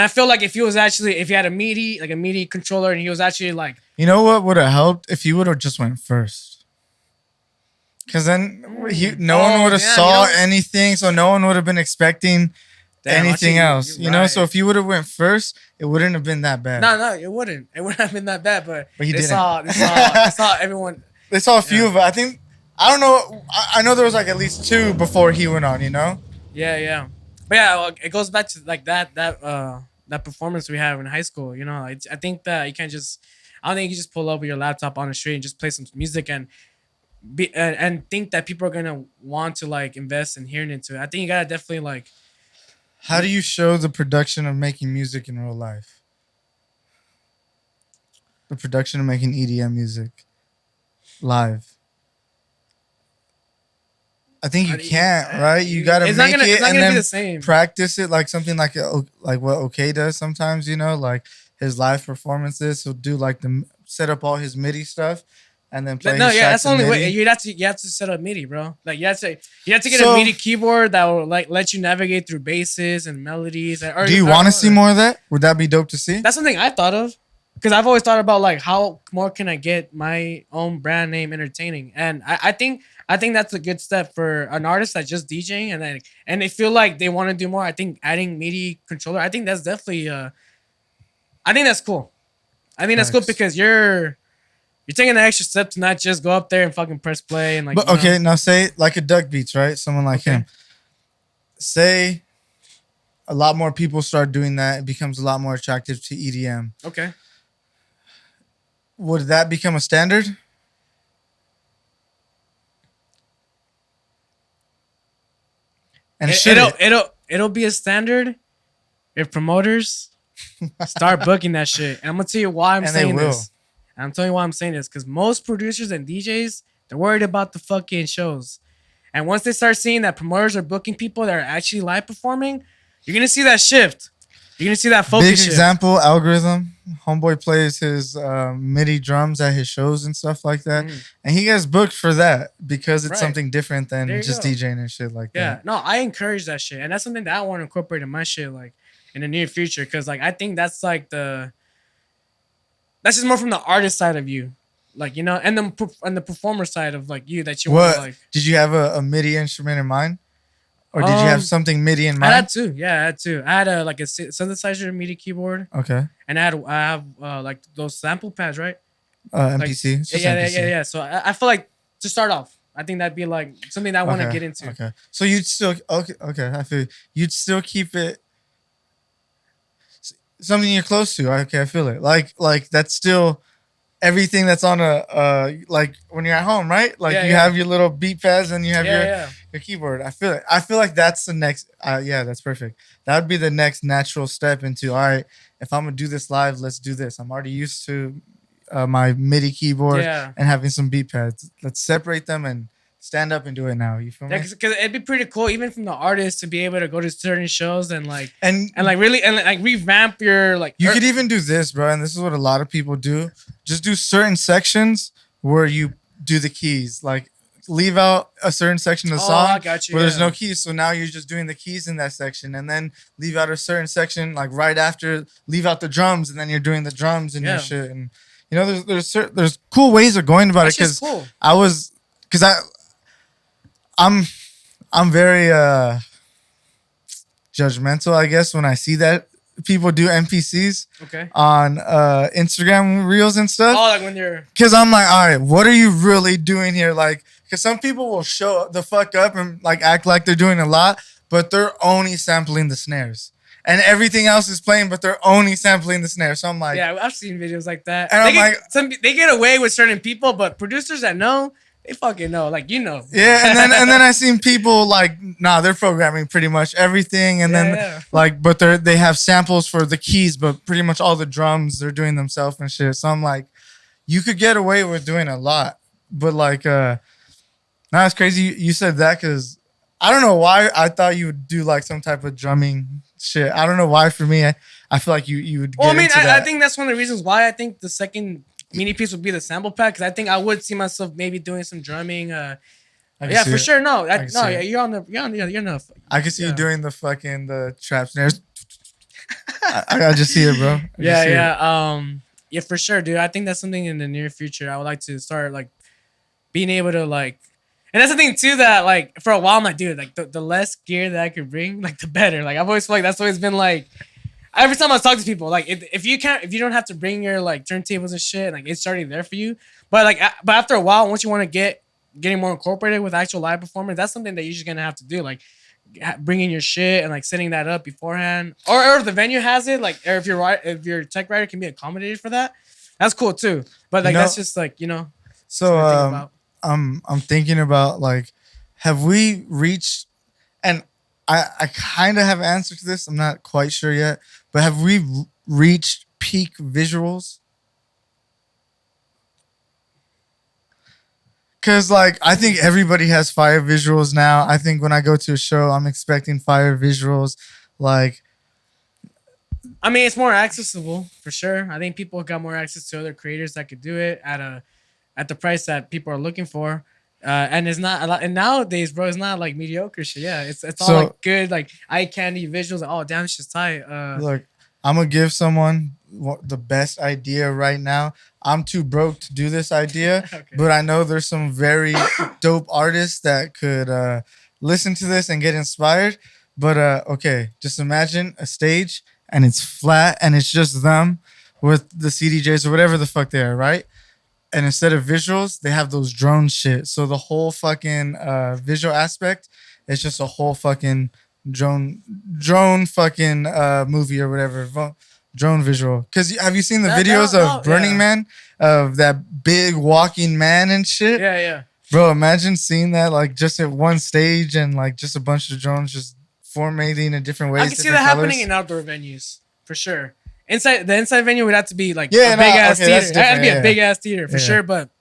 I feel like if he had a MIDI controller, and he was actually like, you know what would have helped if he would have just went first, because then no one would have saw anything, so no one would have been expecting anything else. You know, so if you would have went first, it wouldn't have been that bad. No, it wouldn't. It wouldn't have been that bad. But he didn't. They saw everyone. They saw a few of it. I don't know. I know there was like at least two before he went on, you know? Yeah. But yeah, it goes back to like that performance we had in high school, you know? I think that I don't think you just pull up with your laptop on the street and just play some music and think that people are going to want to like invest in hearing into it. I think you got to definitely like. How do you show the production of making music in real life? The production of making EDM music. Live. I think you can't, right? You gotta it's make it and be then the same. practice it like something like what OK does sometimes. You know, like his live performances. He'll do like set up all his MIDI stuff and then play. That's the only way. You have to set up MIDI, bro. Like you have to get a MIDI keyboard that will like let you navigate through basses and melodies. Do you want to see more of that? Would that be dope to see? That's something I thought of. Because I've always thought about like how more can I get my own brand name entertaining, and I think that's a good step for an artist that's just DJing and they feel like they want to do more. I think adding MIDI controller, I think that's definitely I think that's cool. I think that's cool because you're taking the extra step to not just go up there and fucking press play and like. But okay, now say like a Duck Beats, right? Someone like him. Say a lot more people start doing that. It becomes a lot more attractive to EDM. Okay. Would that become a standard? And it'll be a standard if promoters start booking that shit. And I'm gonna tell you why I'm saying this. And I'm telling you why I'm saying this because most producers and DJs, they're worried about the fucking shows. And once they start seeing that promoters are booking people that are actually live performing, you're gonna see that shift. You're gonna see that focus. Big example, Algorithm. Homeboy plays his MIDI drums at his shows and stuff like that, and he gets booked for that because it's something different than just DJing and shit like that. Yeah, no, I encourage that shit, and that's something that I want to incorporate in my shit, like in the near future, because like I think that's like that's just more from the artist side of you, like you know, and the performer side of like you that you want to like. Did you have a MIDI instrument in mind? Or did you have something MIDI in mind? I had two. Yeah, I had two. I had a synthesizer MIDI keyboard. Okay. And I have like those sample pads, right? MPC. Like, yeah. So I feel like to start off, I think that'd be like something that I want to get into. Okay. So you'd still I feel you'd still keep it something you're close to. Okay, I feel it. Like that's still everything that's on a like when you're at home, right? Like you have your little beat pads and you have your keyboard. I feel it. I feel like that's the next. That's perfect. That would be the next natural step into. All right, if I'm gonna do this live, let's do this. I'm already used to my MIDI keyboard and having some beat pads. Let's separate them and stand up and do it now. You feel me? Because it'd be pretty cool, even from the artist, to be able to go to certain shows and revamp your like. You could even do this, bro, and this is what a lot of people do. Just do certain sections where you do the keys, like leave out a certain section of the song where there's no keys. So now you're just doing the keys in that section, and then leave out a certain section like right after, leave out the drums, and then you're doing the drums and your shit. And you know, there's cool ways of going about it because I'm very judgmental, I guess, when I see that people do NPCs on Instagram reels and stuff. Oh, like when you're... Because I'm like, all right, what are you really doing here? Like, because some people will show the fuck up and like act like they're doing a lot, but they're only sampling the snares. And everything else is playing, but they're only sampling the snare. So I'm like... Yeah, I've seen videos like that. And they get away with certain people, but producers that know... They fucking know, like you know. Yeah, and then I seen people like, they're programming pretty much everything, and like, but they have samples for the keys, but pretty much all the drums they're doing themselves and shit. So I'm like, you could get away with doing a lot, but like, it's crazy you said that because I don't know why I thought you would do like some type of drumming shit. I don't know why. For me, I feel like you would. Well, I think that's one of the reasons why I think the second mini piece would be the sample pack, because I think I would see myself maybe doing some drumming. For sure. No, you're on the. I can see you doing the trap snares. I just see it, bro. Yeah, for sure, dude. I think that's something in the near future I would like to start like being able to like, and that's the thing too that like for a while I'm like, dude, like the less gear that I could bring, like the better. Like I've always felt like that's always been like. Every time I talk to people, like if you don't have to bring your like turntables and shit, like it's already there for you. But after a while, once you want to getting more incorporated with actual live performance, that's something that you're just gonna have to do, like bringing your shit and like setting that up beforehand, or if the venue has it, like, or if your tech writer can be accommodated for that, that's cool too. But like that's just like So I'm thinking about like, have we reached and. I kind of have an answer to this. I'm not quite sure yet. But have we reached peak visuals? Cause like I think everybody has fire visuals now. I think when I go to a show, I'm expecting fire visuals. Like, I mean, it's more accessible for sure. I think people got more access to other creators that could do it at the price that people are looking for. And it's not a lot. And nowadays, bro, it's not like mediocre shit. Yeah, it's all like good, like eye candy visuals. Like, oh, damn, it's just tight. Look, I'm gonna give someone the best idea right now. I'm too broke to do this idea, okay. But I know there's some very dope artists that could listen to this and get inspired. But okay, just imagine a stage and it's flat and it's just them with the CDJs or whatever the fuck they are, right? And instead of visuals, they have those drone shit. So the whole fucking visual aspect is just a whole fucking drone fucking movie or whatever. Drone visual. Because have you seen the videos of Burning Man? Of that big walking man and shit? Yeah. Bro, imagine seeing that like just at one stage and like just a bunch of drones just formatting in different ways. I can see that happening in outdoor venues for sure. The inside venue would have to be like a big ass theater. It had to be a big ass theater for sure, but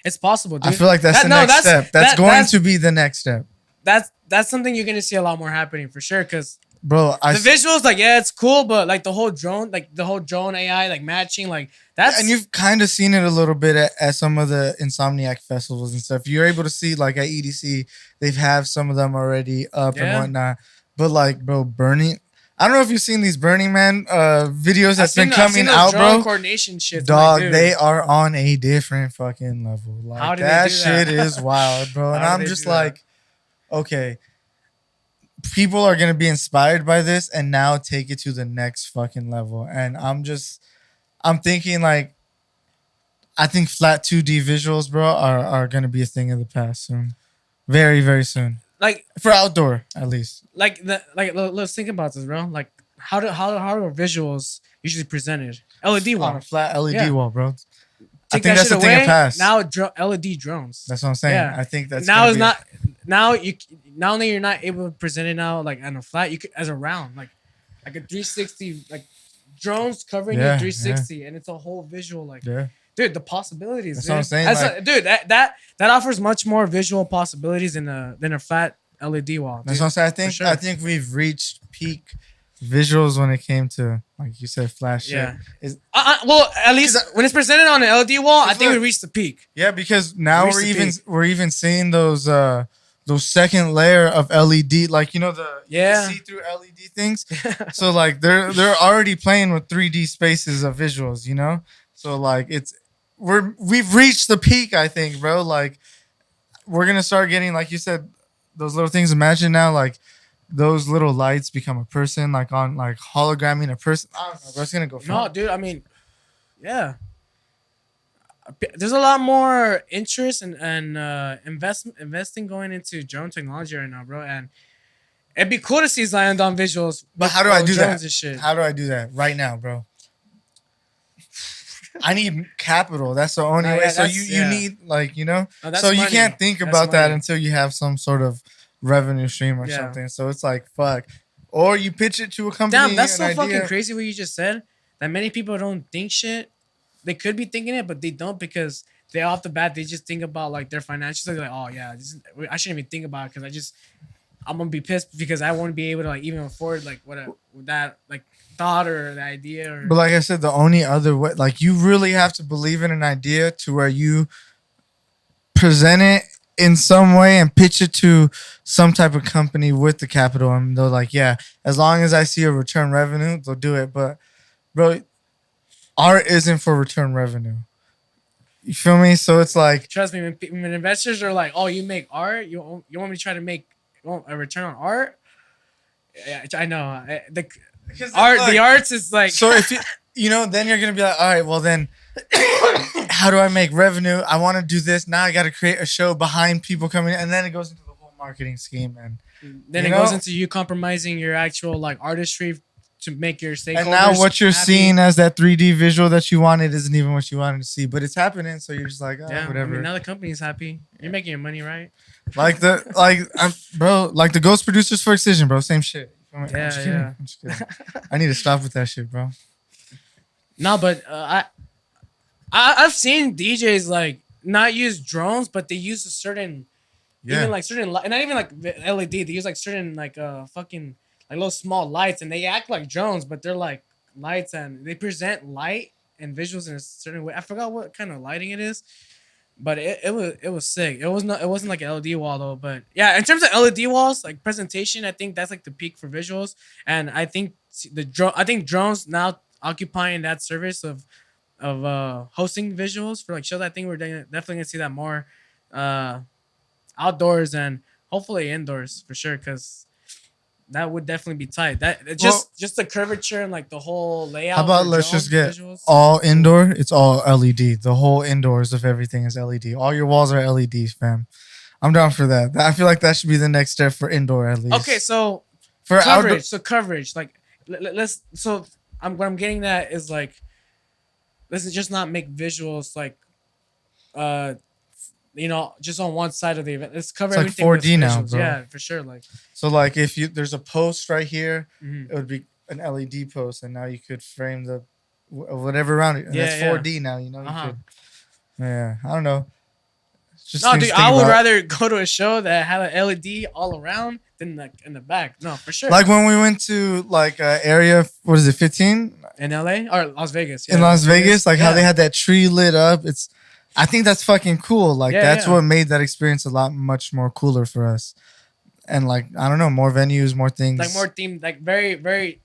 it's possible, dude. I feel like that's the next step. That's going to be the next step. That's something you're gonna see a lot more happening for sure. Cause bro, the visuals, like, yeah, it's cool, but like the whole drone AI, like matching, like that's and you've kind of seen it a little bit at some of the Insomniac festivals and stuff. You're able to see like at EDC, they've have some of them already up and whatnot. But like, bro, I don't know if you've seen these Burning Man videos that's been coming out, bro. Coordination shit, dog, they are on a different fucking level. Like that shit is wild, bro. And I'm just like, okay, people are gonna be inspired by this and now take it to the next fucking level. And I'm thinking like, I think flat 2D visuals, bro, are gonna be a thing of the past soon, very very soon. Like for outdoor, at least. Let's think about this, bro. Like how are visuals usually presented? LED wall on a flat LED wall, bro. I think that's a thing of past. Now LED drones. That's what I'm saying. Yeah. I think that's now is not now you not only you're not able to present it now like on a flat, you could as a round like a 360 like drones covering your 360 and it's a whole visual like. Yeah. Dude, the possibilities. That's what I'm saying. Dude, that offers much more visual possibilities than a flat LED wall. Dude. That's what I'm saying. I think we've reached peak visuals when it came to, like you said, flash. Yeah. Well, at least when it's presented on an LED wall, I think we reached the peak. Yeah, because now we're even seeing those second layer of LED, like you see-through LED things. So like they're already playing with 3D spaces of visuals, you know. So like we've reached the peak, I think, bro. Like we're gonna start getting, like you said, those little things. Imagine now, like those little lights become a person, like on like hologramming a person. I don't know, bro. It's gonna go far. No, dude. I mean, yeah. There's a lot more interest and investing going into drone technology right now, bro. And it'd be cool to see Zion on visuals. But how do I do that? How do I do that right now, bro? I need capital. That's the only way. So you need like, you know, so you can't think about that until you have some sort of revenue stream or something. So it's like, fuck. Or you pitch it to a company. Damn, that's so fucking crazy what you just said. That many people don't think shit. They could be thinking it, but they don't because they off the bat, they just think about like their financials. They're like, oh yeah, I shouldn't even think about it because I'm going to be pissed because I won't be able to like even afford like that like thought or the idea. Or... But like I said, the only other way, like you really have to believe in an idea to where you present it in some way and pitch it to some type of company with the capital. And they're like, yeah, as long as I see a return revenue, they'll do it. But bro, art isn't for return revenue. You feel me? So it's like, trust me, when investors are like, oh, you make art, you want me to try to make a return on art? Yeah, I know. The arts is like, so if you know, then you're gonna be like, all right, well then, how do I make revenue? I want to do this now. I got to create a show behind people coming in, and then it goes into the whole marketing scheme, and then it goes into you compromising your actual like artistry to make your stakeholders. And now what you're seeing as that 3D visual that you wanted isn't even what you wanted to see, but it's happening. So you're just like, oh, whatever. I mean, now the company's happy. You're making your money, right? Like bro, like the Ghost Producers for Excision, bro. Same shit. I'm just kidding. I need to stop with that shit, bro. No, but I've seen DJs like not use drones, but they use a certain, even like certain, not even like LED. They use like certain like fucking like little small lights, and they act like drones, but they're like lights, and they present light and visuals in a certain way. I forgot what kind of lighting it is, but it was sick. It wasn't like an LED wall though, but yeah, in terms of LED walls, like presentation, I think that's like the peak for visuals, and I think I think drones now occupying that service of hosting visuals for like shows. I think we're definitely gonna see that more uh outdoors and hopefully indoors for sure, because that would definitely be tight. That just the curvature and like the whole layout. How about let's just get visuals. All indoor? It's all LED. The whole indoors of everything is LED. All your walls are LEDs, fam. I'm down for that. I feel like that should be the next step for indoor at least. Okay, so for coverage. Outdoor- so coverage, like let's. So what I'm getting at is like, let's just not make visuals like, just on one side of the event. Let's cover everything. Like 4D now, bro. Yeah, for sure. Like, so like if there's a post right here, it would be an LED post, and now you could frame the whatever around it. And that's 4D now. You know, you could. Yeah, I don't know. Just no, dude, I would rather go to a show that had an LED all around than like in the back. No, for sure. Like when we went to like area, what is it, 15? In LA or Las Vegas? Yeah, in Las Vegas, like how they had that tree lit up. I think that's fucking cool. Like that's what made that experience a lot much more cooler for us. And like, I don't know, more venues, more things. Like more themed, like very, very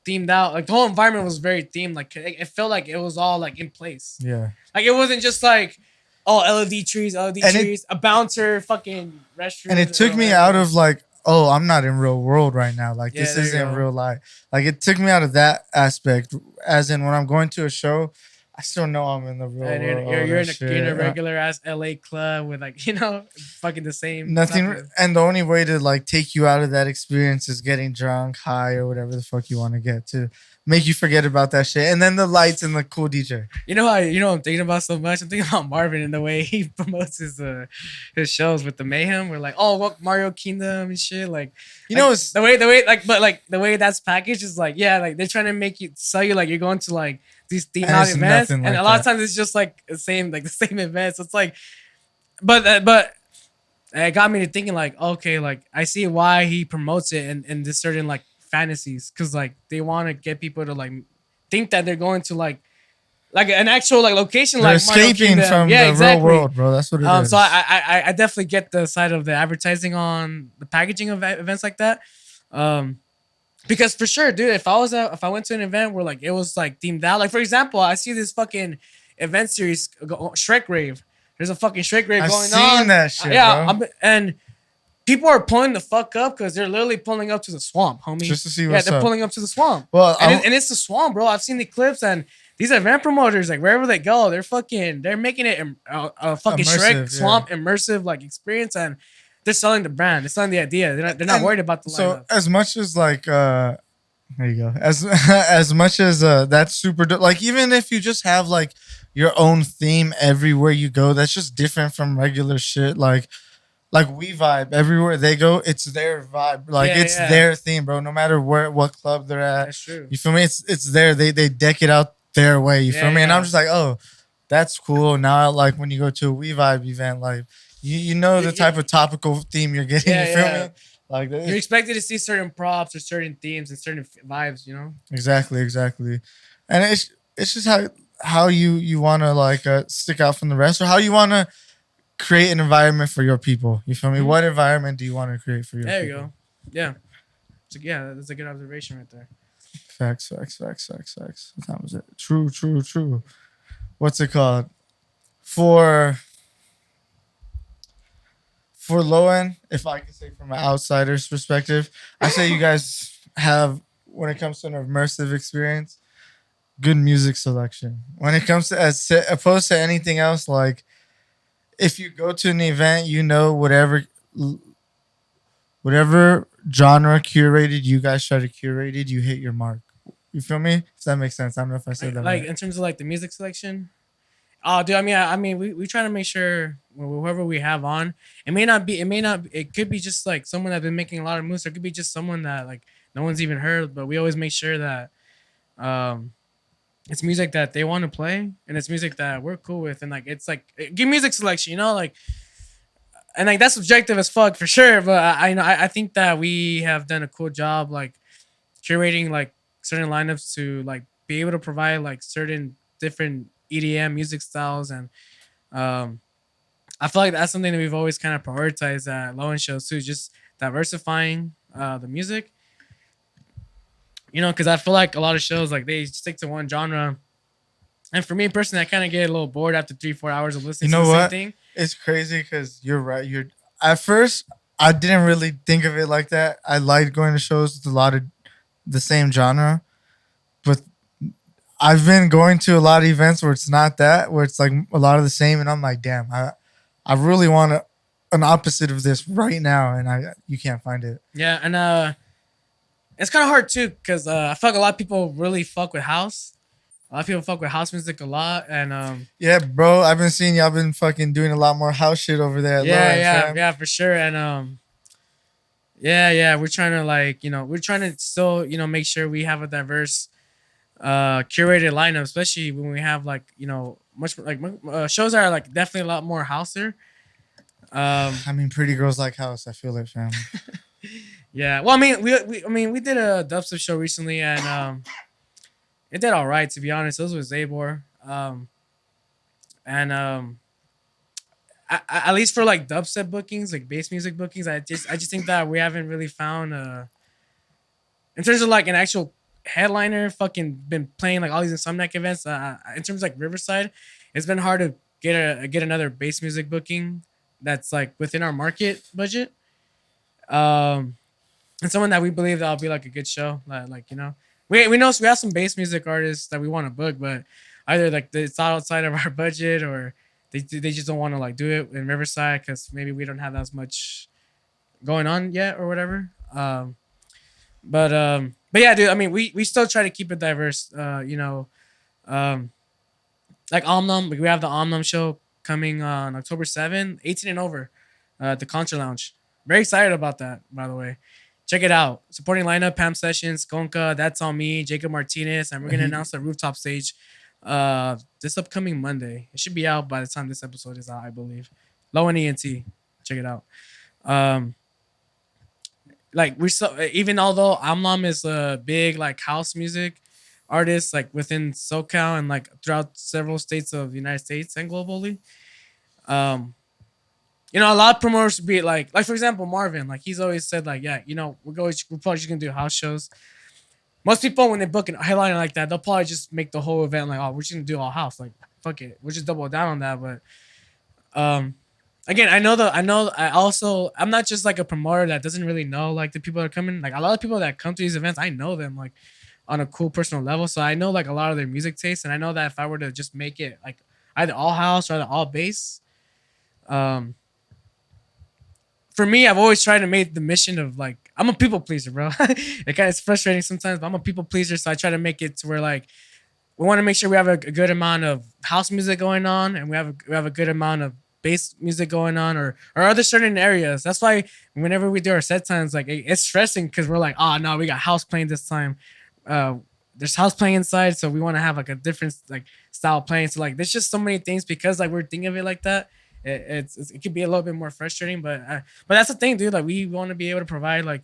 themed out. Like the whole environment was very themed. Like it felt like it was all like in place. Yeah. Like it wasn't just like, oh, LED trees, a bouncer, fucking restroom. And it took me out of like, oh, I'm not in real world right now. Like this isn't real life. Like it took me out of that aspect. As in when I'm going to a show, I still know I'm in the real world. You're in a regular ass LA club with like, fucking the same. Nothing. And the only way to like take you out of that experience is getting drunk, high, or whatever the fuck you want to get to make you forget about that shit. And then the lights and the cool DJ. You know what I'm thinking about so much? I'm thinking about Marvin and the way he promotes his shows with the mayhem. We're like, oh, what Mario Kingdom and shit. Like, it's the way that's packaged is like, yeah, like they're trying to sell you like you're going to like these theme out events, and like a lot of times it's just like the same events. So it's like, but it got me to thinking like, okay, like I see why he promotes it in this certain like fantasies, because like they want to get people to like think that they're going to like an actual like location. They're like escaping from the real world, bro. That's what it is. So I definitely get the side of the advertising on the packaging of events like that. Because for sure, dude, if I went to an event where like it was like themed out, like for example, I see this fucking event series, Shrek Rave. There's a fucking Shrek Rave going on. I've seen that shit, bro. And people are pulling the fuck up because they're literally pulling up to the swamp, homie. Just to see what's up. Yeah, they're pulling up to the swamp. Well, and it's the swamp, bro. I've seen the clips, and these event promoters, like wherever they go, they're making it a fucking Shrek swamp immersive like experience, and they're selling the brand. They're selling the idea. They're not worried about the lineup. So as much as like there you go. As much as that's super dope. Like even if you just have like your own theme everywhere you go, that's just different from regular shit. Like We Vibe, everywhere they go, it's their vibe. Like it's their theme, bro. No matter what club they're at. That's true. You feel me? It's there. They deck it out their way. You feel me? And I'm just like, oh, that's cool. Now like when you go to a We Vibe event, like you know the type of topical theme you're getting. You feel me? Like you're expected to see certain props or certain themes and certain vibes, Exactly, and it's just how you want to like stick out from the rest, or how you want to create an environment for your people. You feel me? Mm-hmm. What environment do you want to create for your people? There you go. Yeah. So that's a good observation right there. Facts. What time was it? True. What's it called? For low end, if I can say from an outsider's perspective, I say you guys have, when it comes to an immersive experience, good music selection. When it comes to as opposed to anything else, like if you go to an event, whatever genre curated you guys try to curate it, you hit your mark. You feel me? Does that make sense? I don't know if I said that like right. In terms of like the music selection. Oh, dude. I mean, we try to make sure whoever we have on, it could be just like someone that's been making a lot of moves. Or it could be just someone that like no one's even heard. But we always make sure that, it's music that they want to play, and it's music that we're cool with, and like it's like give music selection, you know, like, and like that's subjective as fuck for sure. But I know I think that we have done a cool job like curating like certain lineups to like be able to provide like certain different EDM music styles, and um I feel like that's something that we've always kind of prioritized at Low End shows too, just diversifying the music. You know, because I feel like a lot of shows like they stick to one genre, and for me personally, I kind of get a little bored after 3 4 hours of You listening to know the same what? thing. It's crazy because you're right. You're at first I didn't really think of it like that. I liked going to shows with a lot of the same genre, but I've been going to a lot of events where it's not that, where it's like a lot of the same, and I'm like, damn, I really want an opposite of this right now, and you can't find it. Yeah, and it's kind of hard too because I feel like a lot of people really fuck with house. A lot of people fuck with house music a lot, and Yeah, bro, I've been seeing y'all been fucking doing a lot more house shit over there at Low yeah, End, yeah, fam. yeah, for sure, and yeah, yeah, we're trying to like we're trying to still make sure we have a diverse curated lineup, especially when we have like much like shows that are like definitely a lot more houser. Um, I mean, pretty girls like house. I feel it, fam. yeah, well, I mean, we did a dubstep show recently, and it did all right to be honest. Those was Zabor, and at least for like dubstep bookings, like bass music bookings, I just think that we haven't really found in terms of like an actual headliner fucking been playing like all these Insomniac events. In terms of like Riverside, it's been hard to get another bass music booking that's like within our market budget. Um, and someone that we believe that'll be like a good show. Like we know we have some bass music artists that we want to book, but either like it's outside of our budget or they just don't want to like do it in Riverside because maybe we don't have as much going on yet or whatever. But yeah, dude. I mean, we still try to keep it diverse. Um, like Omnom, we have the Omnom show coming on October 7th, 18 and over, at the Concert Lounge. Very excited about that, by the way. Check it out. Supporting lineup: Pam Sessions, Gonka, That's On Me, Jacob Martinez, and we're gonna announce the rooftop stage this upcoming Monday. It should be out by the time this episode is out, I believe. Low and ENT. Check it out. Um, like we so even although Amlam is a big like house music artist like within SoCal and like throughout several states of the United States and globally. Um, a lot of promoters be like for example Marvin, like he's always said like yeah, we're probably just gonna do house shows. Most people when they book a headliner like that, they'll probably just make the whole event like, oh, we're just gonna do all house. Like fuck it, we'll just double down on that. But um, again, I'm not just like a promoter that doesn't really know like the people that are coming. Like a lot of people that come to these events, I know them like on a cool personal level. So I know like a lot of their music tastes, and I know that if I were to just make it like either all house or either all bass, um, for me, I've always tried to make the mission of like I'm a people pleaser, bro. It's frustrating sometimes, but I'm a people pleaser, so I try to make it to where like we want to make sure we have a good amount of house music going on, and we have a good amount of bass music going on, or other certain areas. That's why whenever we do our set times, like it's stressing because we're like, oh no, we got house playing this time. Uh, there's house playing inside, so we want to have like a different like style playing. So like, there's just so many things because like we're thinking of it like that. It could be a little bit more frustrating, but that's the thing, dude. Like we want to be able to provide like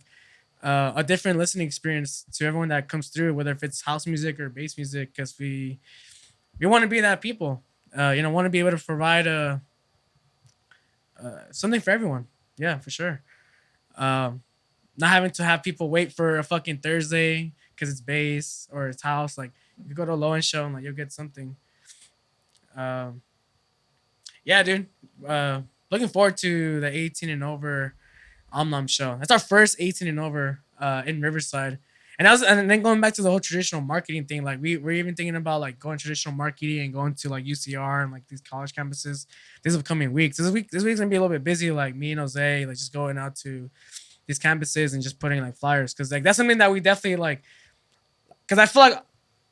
a different listening experience to everyone that comes through, whether if it's house music or bass music, because we want to be that people. Want to be able to provide something for everyone. Yeah, for sure. Not having to have people wait for a fucking Thursday because it's bass or it's house. Like you go to a low end show and like you'll get something. Um, yeah, dude. Looking forward to the 18 and over Omnom show. That's our first 18 and over in Riverside. And then going back to the whole traditional marketing thing, like we're even thinking about like going traditional marketing and going to like UCR and like these college campuses these upcoming weeks. This week's gonna be a little bit busy, like me and Jose, like just going out to these campuses and just putting like flyers. Cause like that's something that we definitely like because I feel like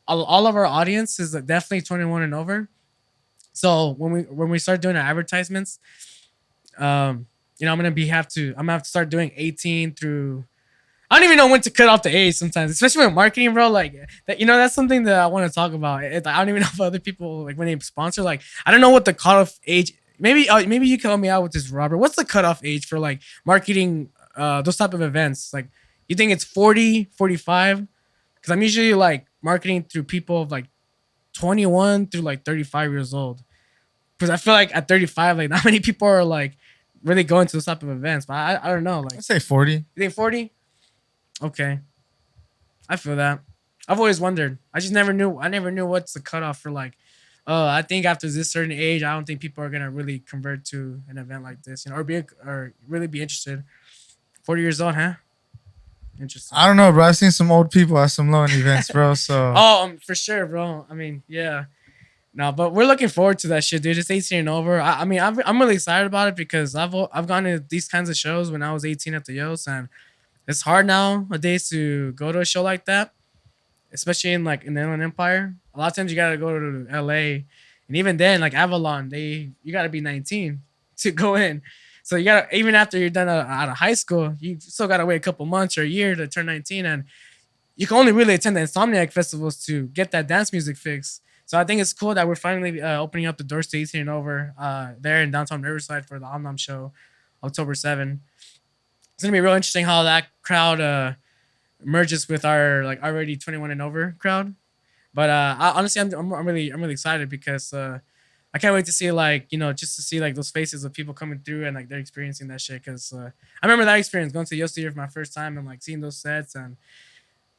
all of our audience is like, definitely 21 and over. So when we start doing our advertisements, I'm gonna have to start doing 18 through. I don't even know when to cut off the age sometimes, especially with marketing, bro. Like that, that's something that I want to talk about. I don't even know if other people like when they sponsor. Like I don't know what the cutoff age. Maybe you can help me out with this, Robert. What's the cutoff age for like marketing those type of events? Like you think it's 40, 45? Because I'm usually like marketing through people of like 21 through like 35 years old. Because I feel like at 35, like not many people are like really going to those type of events. But I don't know. Like I'd say 40. You think 40? Okay. I feel that. I've always wondered. I just never knew. I never knew what's the cutoff for like, I think after this certain age, I don't think people are gonna really convert to an event like this, or really be interested. 40 years old, huh? Interesting. I don't know, bro. I've seen some old people at some low-end events, bro. So for sure, bro. I mean, yeah. No, but we're looking forward to that shit, dude. It's 18 and over. I mean, I'm really excited about it because I've gone to these kinds of shows when I was 18 at the Yos, and it's hard nowadays to go to a show like that, especially in the Inland Empire. A lot of times you gotta go to LA, and even then, like Avalon, you gotta be 19 to go in. So you gotta, even after you're done out of high school, you still gotta wait a couple months or a year to turn 19, and you can only really attend the Insomniac festivals to get that dance music fix. So I think it's cool that we're finally opening up the doors to 18 and over there in downtown Riverside for the Omnom show, October 7. It's gonna be real interesting how that crowd merges with our like already 21 and over crowd. But honestly, I'm really excited because I can't wait to see just to see like those faces of people coming through and like they're experiencing that shit. Because I remember that experience going to Yosemite for my first time and like seeing those sets and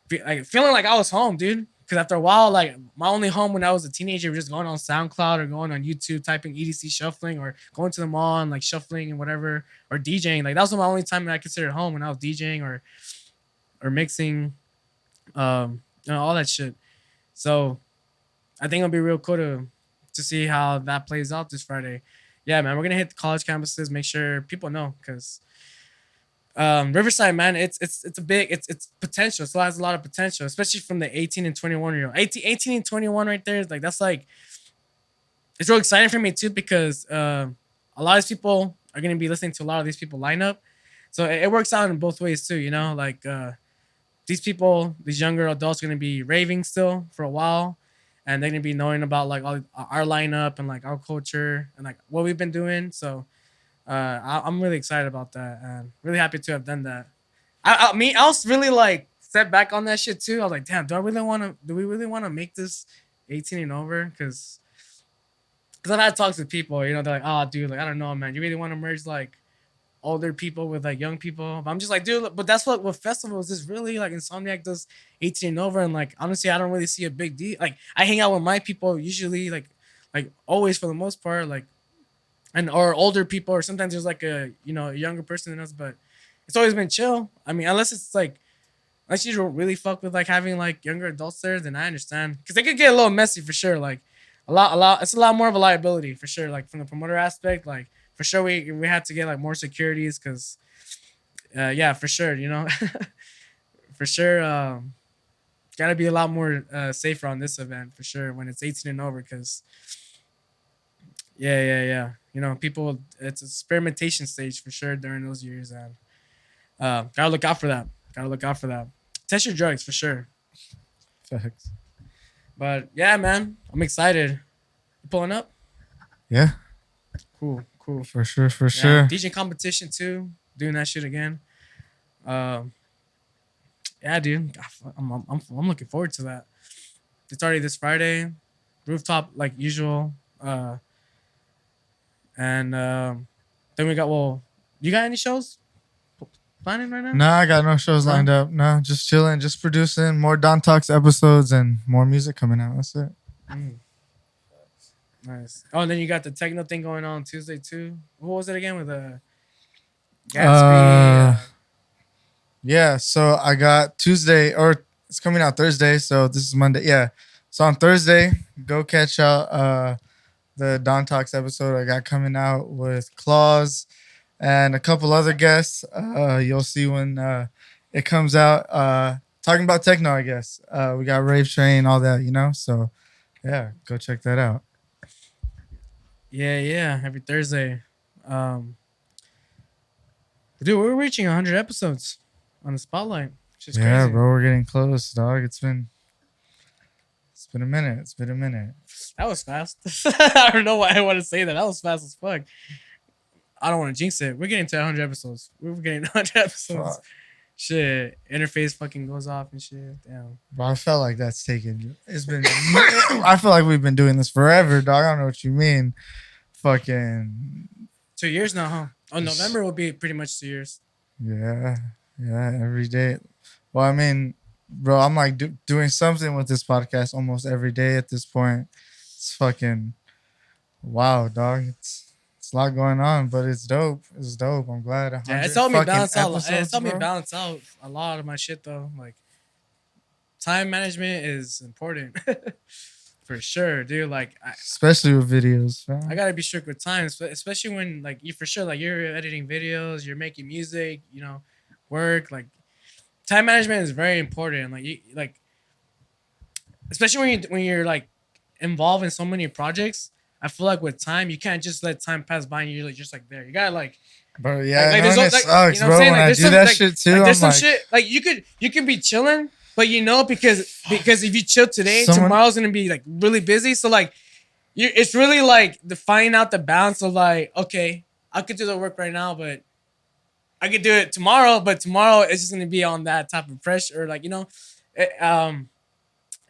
feeling like I was home, dude. Because after a while, like my only home when I was a teenager was just going on SoundCloud or going on YouTube, typing EDC shuffling or going to the mall and like shuffling and whatever or DJing. Like that was my only time that I considered home when I was DJing or mixing, all that shit. So I think it'll be real cool to see how that plays out this Friday. Yeah, man, we're gonna hit the college campuses, make sure people know because Riverside, man, it's potential. It still has a lot of potential, especially from the 18 and 21 year old. 18 and 21 right there, like that's like it's real exciting for me too because a lot of these people are gonna be listening to a lot of these people line up. So it works out in both ways too, like these people, these younger adults are gonna be raving still for a while. And they're gonna be knowing about like all our lineup and like our culture and like what we've been doing. So I'm really excited about that and really happy to have done that. I was really like set back on that shit too. I was like, damn, do we really want to make this 18 and over? Because I've had talks with people, they're like, oh, dude, like I don't know, man, you really want to merge like older people with like young people? But I'm just like, dude, but that's what festivals is really like. Insomniac does 18 and over, and like honestly, I don't really see a big deal. Like I hang out with my people usually, like always for the most part, like or older people, or sometimes there's like a younger person than us, but it's always been chill. I mean, unless you don't really fuck with like having like younger adults there, then I understand because they could get a little messy for sure. Like a lot, it's a lot more of a liability for sure. Like from the promoter aspect, like for sure we had to get like more securities because, yeah, for sure, for sure, gotta be a lot more safer on this event for sure when it's 18 and over because. Yeah. People, it's experimentation stage for sure during those years, and gotta look out for that. Test your drugs for sure. Facts. But yeah, man, I'm excited. You pulling up? Yeah. Cool. For sure. DJ competition too. Doing that shit again. Yeah, dude. I'm looking forward to that. It's already this Friday. Rooftop like usual. And then we got, you got any shows planning right now? No, I got no shows lined up. No, just chilling, just producing more Don Talks episodes and more music coming out. That's it. Nice. Oh, and then you got the techno thing going on Tuesday too. What was it again with Gatsby? Yeah, so I got Tuesday, or it's coming out Thursday, so this is Monday. Yeah. So on Thursday, go catch out the Don Talks episode I got coming out with Claus and a couple other guests. You'll see when it comes out. Talking about techno, I guess. We got Rave Train, all that, So, yeah, go check that out. Yeah. Every Thursday. Dude, we're reaching 100 episodes. on the spotlight. It's yeah, crazy. bro, we're getting close, dog. It's been a minute. That was fast. I don't know why I want to say that. That was fast as fuck. I don't want to jinx it. We're getting to 100 episodes. We're getting 100 episodes. Fuck. Shit, interface fucking goes off and shit. Damn. Bro, I felt like that's taken. It's been. I feel like we've been doing this forever, dog. I don't know what you mean. Fucking 2 years now, huh? Oh, November will be pretty much 2 years. yeah, every day. Well, I mean, bro, I'm like doing something with this podcast almost every day at this point. It's fucking wow, dog. It's a lot going on, but it's dope. It's dope. I'm glad. Yeah, it's helped me balance out. Episodes, It's helped me bro. balance out a lot of my shit though. Like time management is important for sure, dude. Like Especially with videos. Man. I gotta be strict with time, especially when like you for sure like you're editing videos, you're making music, you know, work. Like time management is very important. Like you like, especially when you're like involved in so many projects. I feel like with time, you can't just let time pass by and you're like just like there. You gotta like, Bro, yeah, like, no, there's it no- like, sucks, you know what bro. I'm saying? When Like, I there's do some- that like- shit too, like, I'm there's some like, shit like you can be chilling, but you know because if you chill today, Someone- tomorrow's gonna be like really busy. So like, it's really like the finding out the balance of like, okay, I could do the work right now, but I could do it tomorrow. But tomorrow it's just gonna be on that type of pressure, or like you know,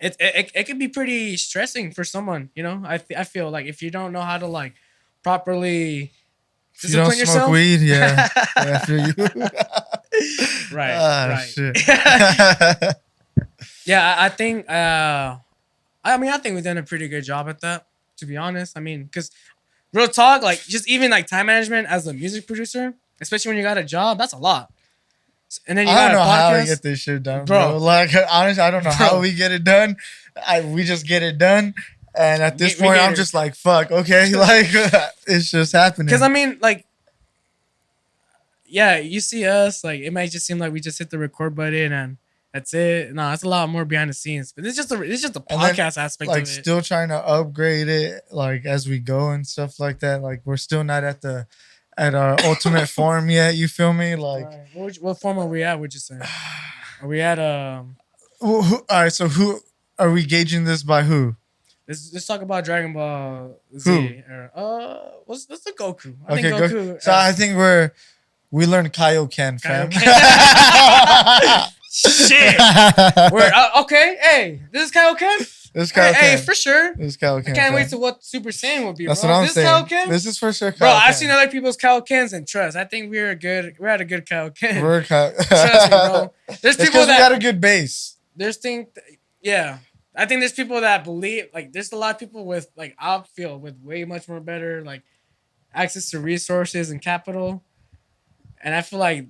it can be pretty stressing for someone. You know, I feel like if you don't know how to like properly if you don't discipline smoke yourself. weed, yeah, I feel you. Right. Ah, Right. shit. Yeah, I think. I think we've done a pretty good job at that. To be honest, I mean, because real talk, like just even like time management as a music producer, especially when you got a job, that's a lot. And then you I got don't know a how we podcast. get this shit done, Bro. bro. Like, honestly, I don't know Bro. how we get it done. We just get it done. And at this We point, get I'm it. just like, fuck, okay. Like, it's just happening. Because I mean, like, yeah, you see us, like, it might just seem like we just hit the record button and that's it. No, it's a lot more behind the scenes. But it's just the And then, podcast aspect like, of it. still trying to upgrade it, like, as we go and stuff like that. Like, we're still not at our ultimate form yet. You feel me? Like, Right. What form are we at? Would you say? Are we at all right. So who are we gauging this by? Who? Let's talk about Dragon Ball Z. What's the Goku? I think Go. Goku. So I think we learned Kaioken, fam. Shit. We're okay. Hey, this is Kaioken. This Hey, Kaioken. for sure. This Kaioken. I can't wait to what Super Saiyan will be. That's bro. what I'm This saying. Kaioken? This is for sure. Bro, I've Kaioken. seen other people's Kaokens and trust. I think we're at a good Kaoken. We're Trust me, bro. There's It's people because we that got a good base. yeah. I think there's people that believe like there's a lot of people with like I feel with way much more better like access to resources and capital, and I feel like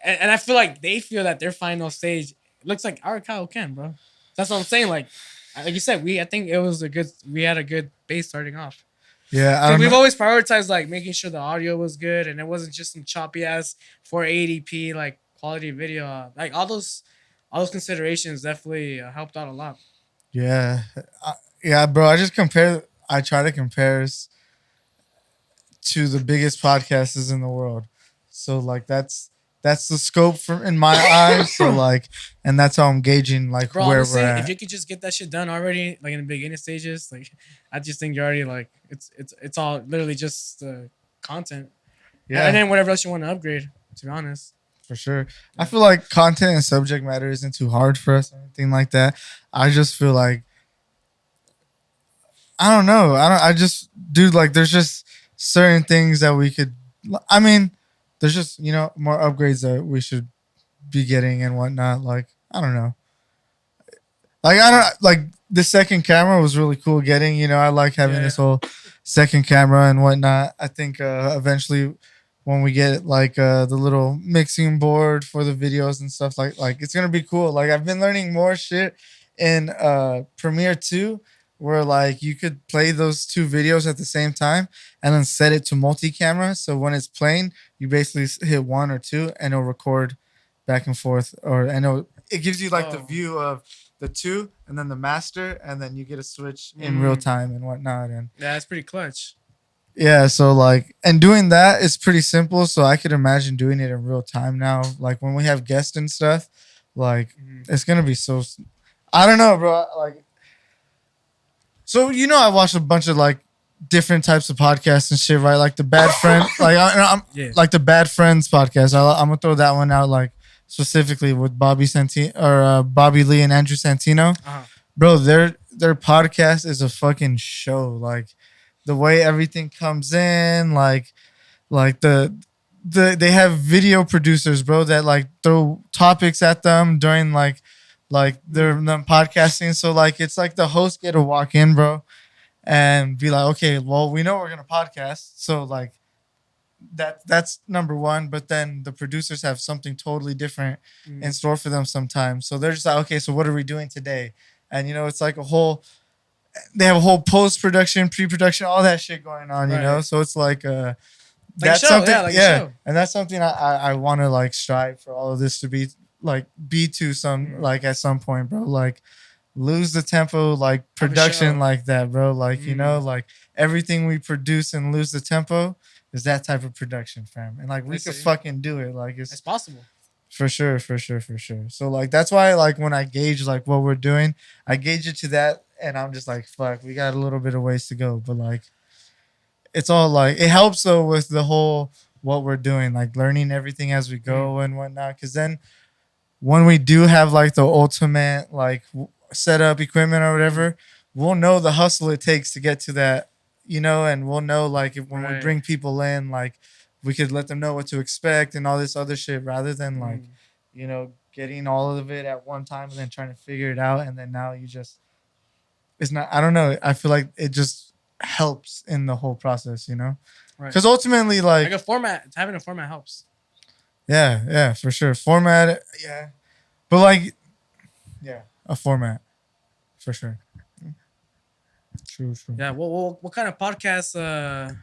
and I feel like they feel that their final stage looks like our Kaoken, bro. That's what I'm saying. Like you said, I think it was we had a good base starting off. Yeah, We've always prioritized like making sure the audio was good and it wasn't just some choppy ass 480p like quality video. Like all those considerations definitely helped out a lot. Yeah, bro. I try to compare us to the biggest podcasters in the world. So like that's the scope in my eyes. So like, and that's how I'm gauging like Bro, where honestly, we're at. if you could just get that shit done already, like in the beginning stages, like I just think you're already like it's all literally just content. Yeah, And then whatever else you want to upgrade. To be honest. for sure. I feel like content and subject matter isn't too hard for us or anything like that. I just feel like I don't know. I just dude like there's just certain things that we could I mean, there's just, more upgrades that we should be getting and whatnot. Like, I don't know. Like the second camera was really cool getting, I like having this whole second camera and whatnot. I think eventually when we get like the little mixing board for the videos and stuff like it's gonna be cool. Like I've been learning more shit in Premiere 2 where like you could play those two videos at the same time and then set it to multi-camera. So when it's playing, you basically hit 1 or 2 and it'll record back and forth. It gives you like the view of the 2 and then the master, and then you get a switch in real time and whatnot. And yeah, it's pretty clutch. Yeah, so like, and doing that is pretty simple. So I could imagine doing it in real time now. Like when we have guests and stuff, like it's gonna be so. I don't know, bro. Like, so I watched a bunch of like different types of podcasts and shit, right? Like the Bad Friend, like I'm like the Bad Friends podcast. I'm gonna throw that one out, like specifically with Bobby Santino or Bobby Lee and Andrew Santino. Bro, their podcast is a fucking show. Like the way everything comes in, like they have video producers, bro, that like throw topics at them during like them podcasting. So like it's like the host get to walk in, bro, and be like, okay, well, we know we're gonna podcast, so like that's number one. But then the producers have something totally different in store for them sometimes. So they're just like, okay, so what are we doing today? And it's like they have a whole post-production, pre-production, all that shit going on, right. So it's like that's something, and that's something I want to like strive for all of this to be to some like at some point, bro. Like lose the tempo, like production like that, bro. Like like everything we produce and lose the tempo is that type of production, fam. And like we could fucking do it. Like it's possible. For sure. So like that's why like when I gauge like what we're doing, I gauge it to that, and I'm just like, fuck, we got a little bit of ways to go. But like it's all like it helps though with the whole what we're doing, like learning everything as we go and whatnot. Because then when we do have like the ultimate like setup equipment or whatever, we'll know the hustle it takes to get to that, and we'll know like if when we bring people in, like we could let them know what to expect and all this other shit, rather than like, getting all of it at one time and then trying to figure it out. And then now it's not, I don't know. I feel like it just helps in the whole process, because ultimately like a format, having a format helps. Yeah, for sure. Format. Yeah. But like, yeah, a format for sure. True. Yeah. What kind of podcast,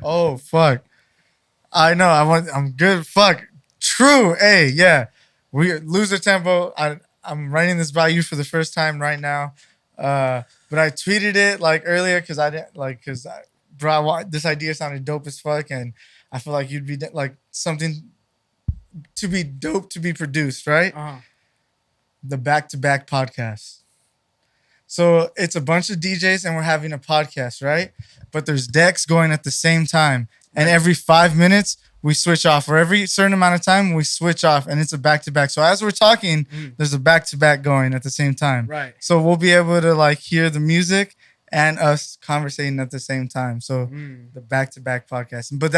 Oh fuck! I know. I'm good. Fuck. True. Hey, yeah. We lose the tempo. I'm writing this by you for the first time right now. But I tweeted it like earlier because I didn't bro, this idea sounded dope as fuck, and I feel like you'd be like something to be dope to be produced, right? The back-to-back podcast. So it's a bunch of DJs and we're having a podcast, right? But there's decks going at the same time. And every 5 minutes, we switch off. Or every certain amount of time, we switch off. And it's a back-to-back. So as we're talking, there's a back-to-back going at the same time. Right. So we'll be able to like hear the music and us conversating at the same time. So the back-to-back podcast. But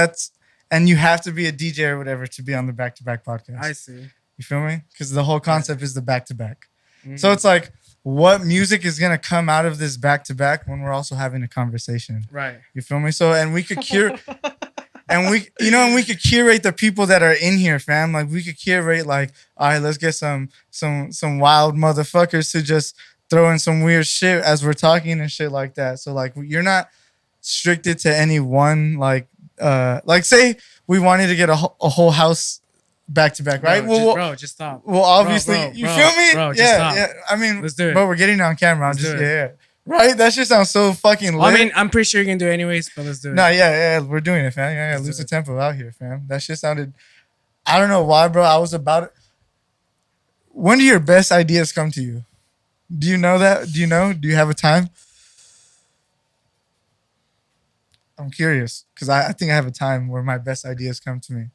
and you have to be a DJ or whatever to be on the back-to-back podcast. I see. You feel me? Because the whole concept is the back-to-back. So it's like, what music is going to come out of this back-to-back when we're also having a conversation? Right. You feel me? So, and we could and we could curate the people that are in here, fam. Like we could curate like, all right, let's get some wild motherfuckers to just throw in some weird shit as we're talking and shit like that. So like, you're not restricted to any one, like say we wanted to get a whole house back-to-back, right? Bro, just stop. Well, obviously, you feel me? Bro, just stop. Yeah. I mean, let's do it. But we're getting it on camera. Right? That shit sounds so fucking lit. Well, I mean, I'm pretty sure you can do it anyways, but let's do it. No, yeah, we're doing it, fam. Yeah, lose the tempo out here, fam. That shit sounded, I don't know why, bro. I was about it. When do your best ideas come to you? Do you know that? Do you know? Do you have a time? I'm curious because I think I have a time where my best ideas come to me.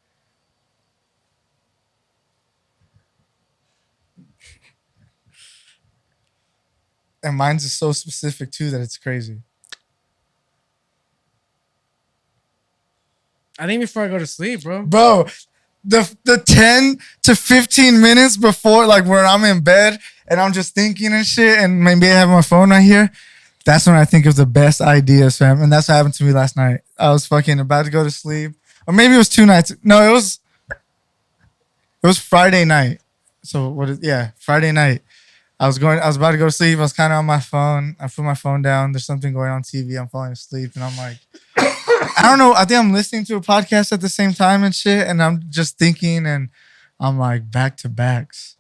And mine's is so specific too that it's crazy. I think before I go to sleep, bro. Bro, the 10 to 15 minutes before, like where I'm in bed and I'm just thinking and shit, and maybe I have my phone right here. That's when I think of the best ideas, fam. And that's what happened to me last night. I was fucking about to go to sleep, or maybe it was 2 nights. No, it was Friday night. So Friday night. I was about to go to sleep. I was kind of on my phone. I put my phone down. There's something going on TV. I'm falling asleep. And I'm like, I don't know. I think I'm listening to a podcast at the same time and shit. And I'm just thinking, and I'm like, back-to-backs.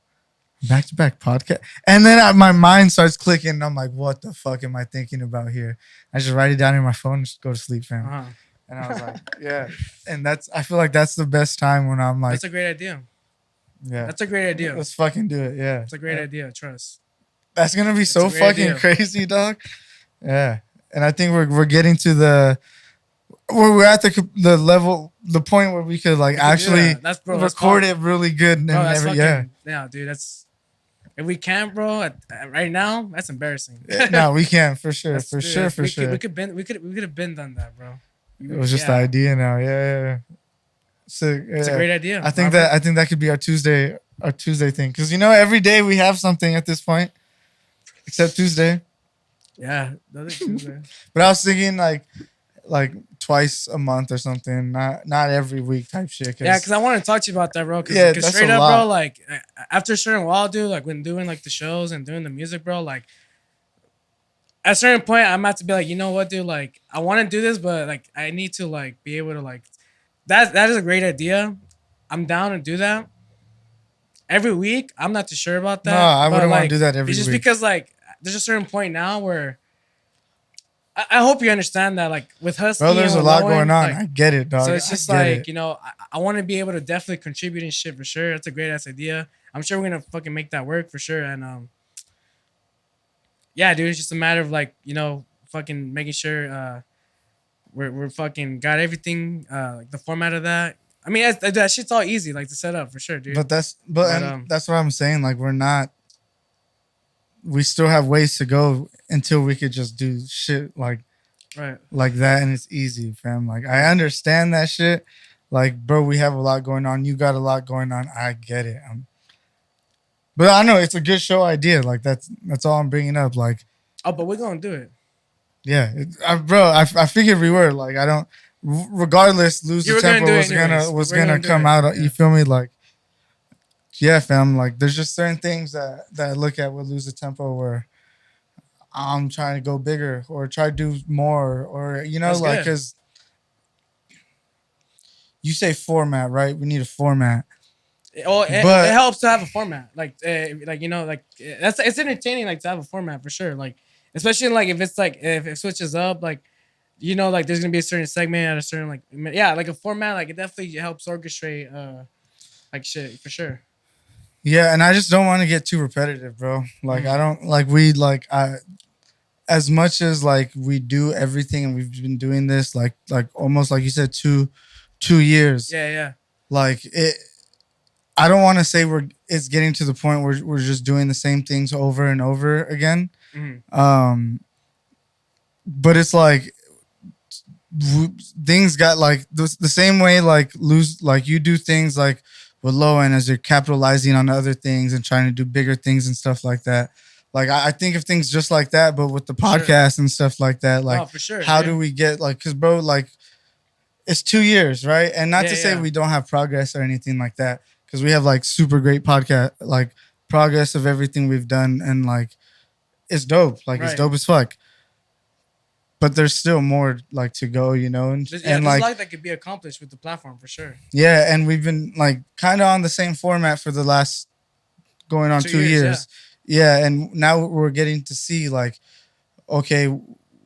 back-to-back podcast. And then my mind starts clicking. And I'm like, what the fuck am I thinking about here? I just write it down in my phone and just go to sleep, fam. Uh-huh. And I was like, yeah. And I feel like that's the best time when I'm like, that's a great idea. Yeah. That's a great idea. Let's fucking do it. Yeah. It's a great idea. Trust. That's going to be so fucking crazy, dog. Yeah. And I think we're getting to we're at the level, the point where we could like actually record it really good. And yeah, dude, if we can't, bro, right now, that's embarrassing. No, we can for sure. For sure. We could have been done that, bro. It was just the idea now. Yeah. So it's a great idea. I think that could be our Tuesday thing. Because every day we have something at this point. Except Tuesday. Yeah, another Tuesday. But I was thinking like twice a month or something, not every week type shit. Yeah, because I want to talk to you about that, bro. Because straight up, bro, like after a certain while, dude, like when doing like the shows and doing the music, bro, like at a certain point, I'm about to be like, you know what, dude, like I want to do this, but like I need to like be able to like that is a great idea. I'm down to do that. Every week, I'm not too sure about that. No, I wouldn't want to do that every week. It's just because like there's a certain point now where I hope you understand that like with HUSKI, bro, there's a lot going on. Like, I get it, dog. So it's just like I want to be able to definitely contribute and shit for sure. That's a great ass idea. I'm sure we're gonna fucking make that work for sure. And yeah, dude, it's just a matter of like fucking making sure we're fucking got everything like the format of that. I mean, that shit's all easy, like to set up for sure, dude. But that's what I'm saying. Like, we still have ways to go until we could just do shit like that, and it's easy, fam. Like, I understand that shit. Like, bro, we have a lot going on. You got a lot going on. I get it. But I know it's a good show idea. Like, that's all I'm bringing up. Like, oh, but we're gonna do it. Yeah, bro. I figured we were like I don't. Regardless, Lose the Tempo was gonna come out. Yeah. You feel me? Like, yeah, fam. Like, there's just certain things that I look at with Lose the Tempo where I'm trying to go bigger or try to do more or That's like good. because you say format, right? We need a format. It helps to have a format. It's entertaining like to have a format for sure. Like, especially like if it's like if it switches up like. Like there's gonna be a certain segment at a certain like a format, like it definitely helps orchestrate like shit for sure. Yeah, and I just don't want to get too repetitive, bro. Like I don't like as much as like we do everything and we've been doing this like almost like you said 2 years. Yeah. Like it I don't want to say it's getting to the point where we're just doing the same things over and over again. Mm-hmm. But it's like things got like the same way like you do things like with low end as you're capitalizing on other things and trying to do bigger things and stuff like that. Like I think of things just like that, but with the podcast and stuff like that. Like, for sure, how do we get like? Because bro, like it's 2 years, right? And not to say we don't have progress or anything like that, because we have like super great podcast, like progress of everything we've done, and like it's dope. Like it's dope as fuck. But there's still more like to go, and there's a lot that could be accomplished with the platform for sure. Yeah, and we've been like kind of on the same format for the last going on 2 years. Yeah, and now we're getting to see like, okay,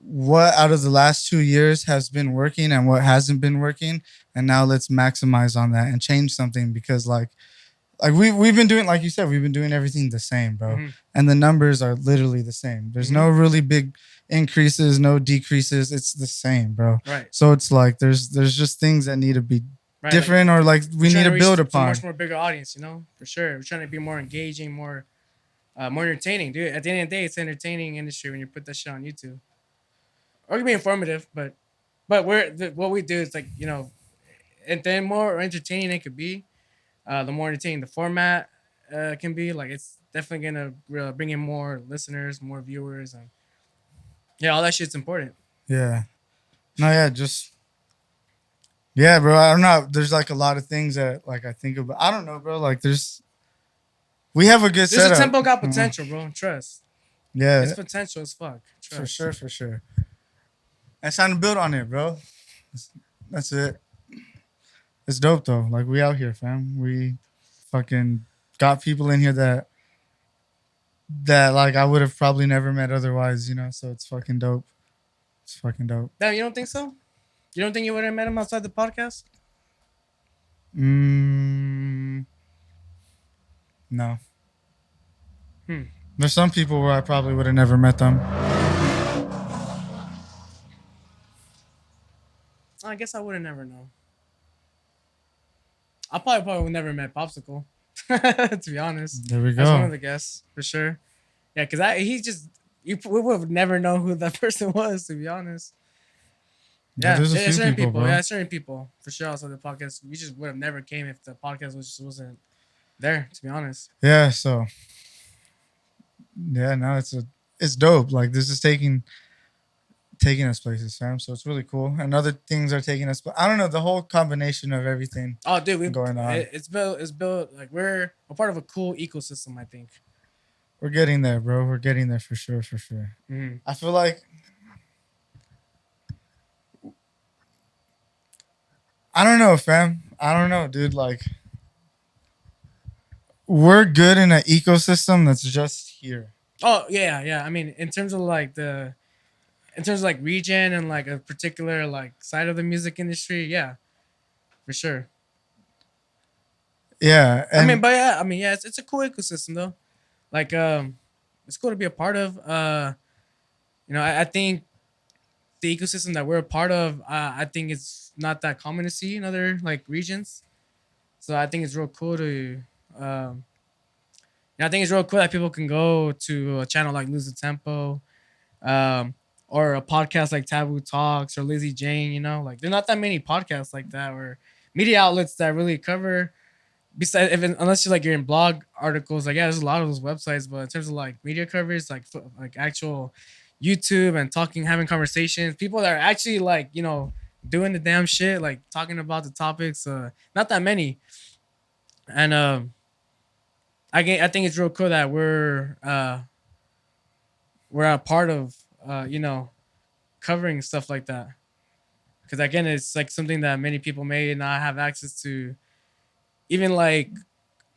what out of the last 2 years has been working and what hasn't been working, and now let's maximize on that and change something because like we've been doing, like you said, we've been doing everything the same, bro, and the numbers are literally the same. There's no really big increases, no decreases. It's the same, bro. Right. So it's like there's just things that need to be different, or like we need to build upon. A much more bigger audience, for sure. We're trying to be more engaging, more entertaining, dude. At the end of the day, it's an entertaining industry when you put that shit on YouTube. Or it can be informative, but what we do is like and then more entertaining it could be, the more entertaining the format can be. Like it's definitely gonna bring in more listeners, more viewers, and all that shit's important. Yeah. No, yeah, yeah, bro. I don't know. There's like a lot of things that like I think about. I don't know, bro. Like we have a good setup. This Tempo got potential, bro. Trust. Yeah. It's potential as fuck. Trust. For sure. It's time to build on it, bro. That's it. It's dope though. Like we out here, fam. We fucking got people in here that that like I would have probably never met otherwise, you know. So it's fucking dope. It's fucking dope. Damn, you don't think so? You don't think you would have met him outside the podcast? No. Hmm. There's some people where I probably would have never met them. I guess I would have never known. I probably would never met Popsicle. To be honest, There we that's one go. of the guests for sure. Yeah, because he just we would have never known who that person was. To be honest. Yeah, there's a few certain people, bro. Yeah, certain people for sure. Also, the podcast we just would have never came if the podcast wasn't there. To be honest. Yeah. So. Yeah. No, it's dope. Like this is taking us places, fam. So it's really cool. And other things are taking us. But I don't know, the whole combination of everything. Oh, dude, we going on. It's built like we're a part of a cool ecosystem. I think we're getting there, bro. We're getting there for sure. Mm-hmm. I feel like I don't know, fam. I don't know, dude. Like we're good in an ecosystem that's just here. Oh yeah. I mean, in terms of like region and like a particular like side of the music industry, yeah, for sure. Yeah, I mean, it's a cool ecosystem though. Like, it's cool to be a part of. I think the ecosystem that we're a part of, I think it's not that common to see in other like regions. So I think it's real cool to. I think it's real cool that people can go to a channel like Lose the Tempo, or a podcast like Taboo Talks or Lizzie Jane. You know, like there's not that many podcasts like that or media outlets that really cover. Besides, unless you're in blog articles, like yeah, there's a lot of those websites. But in terms of like media coverage, like actual YouTube and having conversations, people that are actually like doing the damn shit, like talking about the topics. Not that many, and I think it's real cool that we're a part of covering stuff like that. Because again, it's like something that many people may not have access to. Even like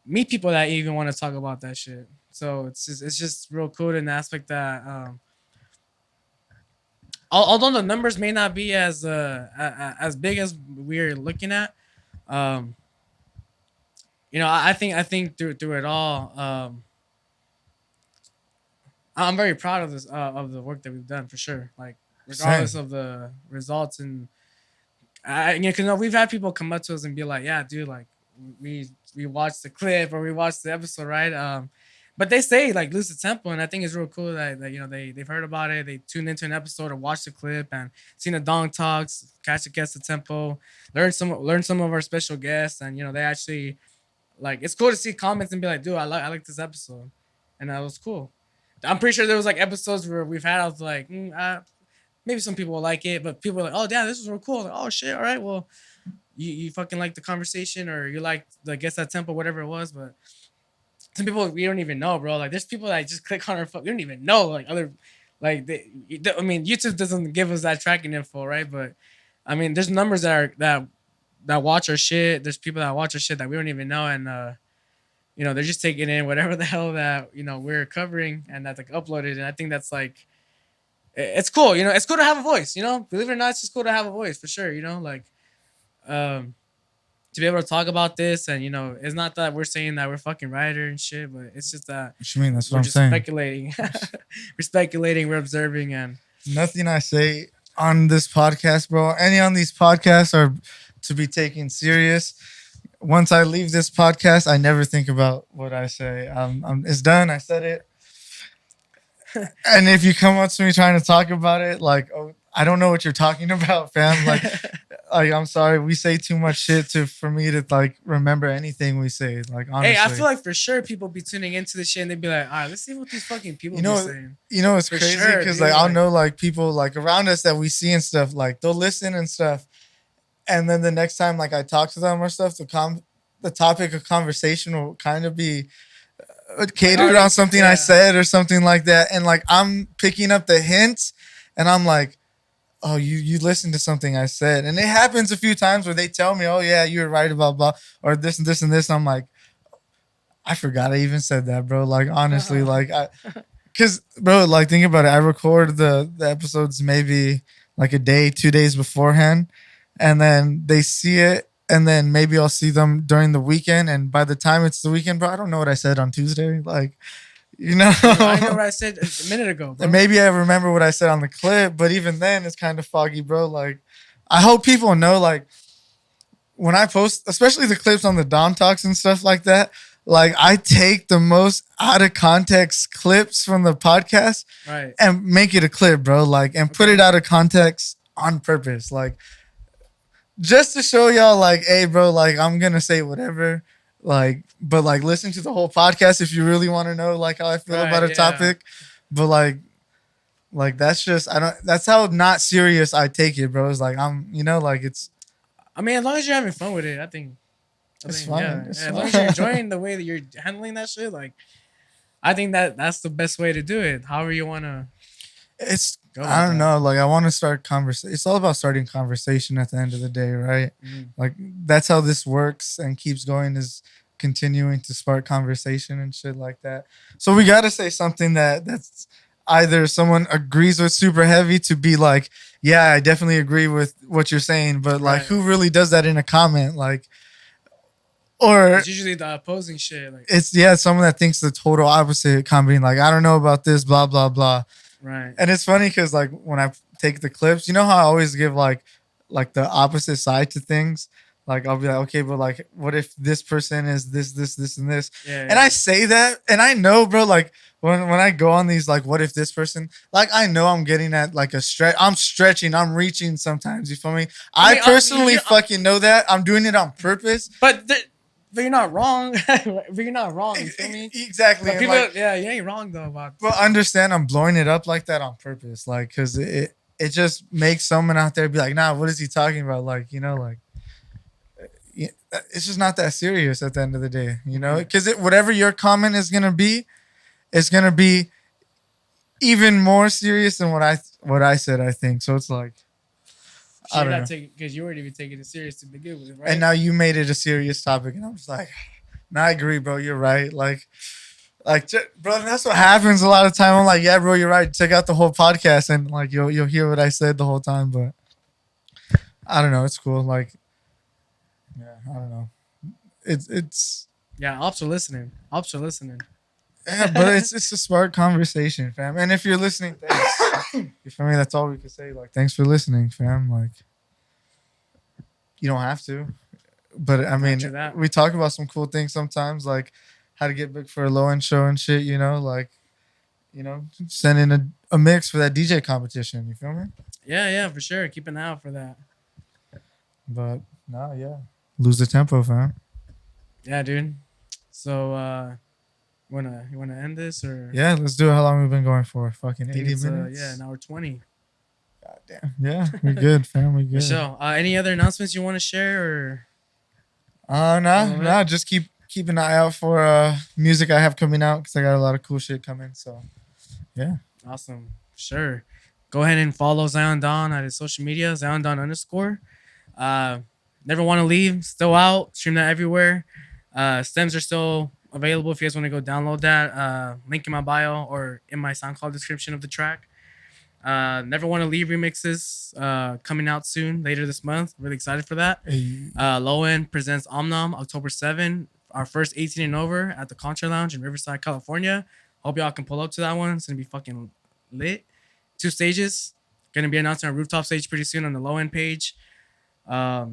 meet people that even want to talk about that shit. So it's just real cool in the aspect that although the numbers may not be as big as we're looking at, I think through it all, I'm very proud of this of the work that we've done for sure. Like regardless of the results, and because we've had people come up to us and be like, yeah, dude, like we watched the clip or we watched the episode, right? But they say like Lose the Tempo, and I think it's real cool that they've heard about it, they tuned into an episode or watched the clip and seen the Dong Talks, catch the guest the Tempo, learn some of our special guests, and they actually like it's cool to see comments and be like, dude, I like this episode, and that was cool. I'm pretty sure there was like episodes where we've had I was like maybe some people will like it, but people are like, oh damn, this was real cool. Like, oh shit, all right, well. You fucking like the conversation or you like the guess that tempo, whatever it was, but some people we don't even know, bro. Like there's people that just click on our phone. We don't even know like other like I mean YouTube doesn't give us that tracking info, right? But I mean there's numbers that watch our shit. There's people that watch our shit that we don't even know, and they're just taking in whatever the hell that we're covering and that's like uploaded. And I think that's like it's cool. It's cool to have a voice. Believe it or not, it's just cool to have a voice for sure. Like. To be able to talk about this, and it's not that we're saying that we're fucking writer and shit, but it's just that what you mean? That's what I'm saying. Speculating. We're speculating, we're observing, and nothing I say on this podcast, bro. Any on these podcasts are to be taken serious. Once I leave this podcast, I never think about what I say. It's done. I said it. And if you come up to me trying to talk about it, like, oh, I don't know what you're talking about, fam. Like, I'm sorry, we say too much shit for me to like remember anything we say. Like, honestly. Hey, I feel like for sure people be tuning into this shit and they'd be like, all right, let's see what these fucking people be saying. It's for crazy because sure, like I'll know like people like around us that we see and stuff, like they'll listen and stuff, and then the next time like I talk to them or stuff, the topic of conversation will kind of be catered around something I said or something like that, and like I'm picking up the hints, and I'm like, oh, you listened to something I said. And it happens a few times where they tell me, oh yeah, you were right about blah, or this and this and this. And I'm like, I forgot I even said that, bro. Like honestly, like cause bro, like think about it. I record the episodes maybe like a day, 2 days beforehand, and then they see it, and then maybe I'll see them during the weekend, and by the time it's the weekend, bro, I don't know what I said on Tuesday. Like, you know, I know what I said a minute ago, bro. And maybe I remember what I said on the clip, but even then it's kind of foggy, bro. Like, I hope people know, like, when I post, especially the clips on the Dom Talks and stuff like that, like I take the most out of context clips from the podcast and make it a clip, bro. Like, and put it out of context on purpose. Like, just to show y'all, like, hey, bro, like, I'm going to say whatever. Like, but like, listen to the whole podcast if you really want to know, like, how I feel about a topic. But like, that's just, that's how not serious I take it, bro. It's like, like, it's, I mean, as long as you're having fun with it, I think it's fun. Yeah. As long as you're enjoying the way that you're handling that shit, like, I think that's the best way to do it. However you want to. I don't know. Like, I want to start conversation. It's all about starting conversation at the end of the day, right? Like, that's how this works and keeps going, is continuing to spark conversation and shit like that. So we got to say something that's either someone agrees with super heavy to be like, yeah, I definitely agree with what you're saying, but like, who really does that in a comment? Like, or it's usually the opposing shit. Like, it's someone that thinks the total opposite, commenting like, I don't know about this, blah blah blah. Right. And it's funny because like when I take the clips, you know how I always give like the opposite side to things. Like I'll be like, okay, but like, what if this person is this, and this? Yeah. And I say that, and I know, bro, like when I go on these, like, what if this person, like, I know I'm getting at like a stretch. I'm stretching, I'm reaching sometimes. You feel me? I personally fucking know that. I'm doing it on purpose. But you're not wrong. But you're not wrong. You feel me? Exactly. People, like, you ain't wrong though. But understand, I'm blowing it up like that on purpose, like, because it just makes someone out there be like, nah, what is he talking about? Like, you know, like, it's just not that serious at the end of the day, you know, because whatever your comment is gonna be, it's gonna be even more serious than what I said, I think. So it's like, I don't know, because you weren't even taking it serious to begin with, right? And now you made it a serious topic, and I'm just like, nah, I agree, bro. You're right. Like, bro, that's what happens a lot of time. I'm like, yeah, bro, you're right. Check out the whole podcast, and like, you'll hear what I said the whole time. But I don't know. It's cool. Like, yeah, I don't know. It's ops are listening. Yeah, but it's a smart conversation, fam. And if you're listening, thanks. You feel me? That's all we can say. Like, thanks for listening, fam. Like, you don't have to, but I mean, we talk about some cool things sometimes, like how to get booked for a low end show and shit. You know, like, you know, send in a mix for that DJ competition. You feel me? Yeah, for sure. Keep an eye out for that. But no, yeah, lose the tempo, fam. Yeah, dude. So, you wanna end this or? Yeah, let's do it. How long we've been going for? Fucking 80 minutes. Yeah, an hour 20. God damn. Yeah, we're good, fam. We're good. So, any other announcements you want to share or? No. Just keep an eye out for music I have coming out, because I got a lot of cool shit coming. So, yeah. Awesome. Sure. Go ahead and follow Zion Don at his social media, Zion Don _. Never Want to Leave, still out. Stream that everywhere. Stems are still available if you guys want to go download that. Link in my bio or in my SoundCloud description of the track. Never Want to Leave remixes coming out soon, later this month. Really excited for that. Low End presents Omnom October 7. Our first 18 and over at the Contra Lounge in Riverside, California. Hope y'all can pull up to that one. It's gonna be fucking lit. 2 stages. Gonna be announced on a rooftop stage pretty soon on the Low End page. Back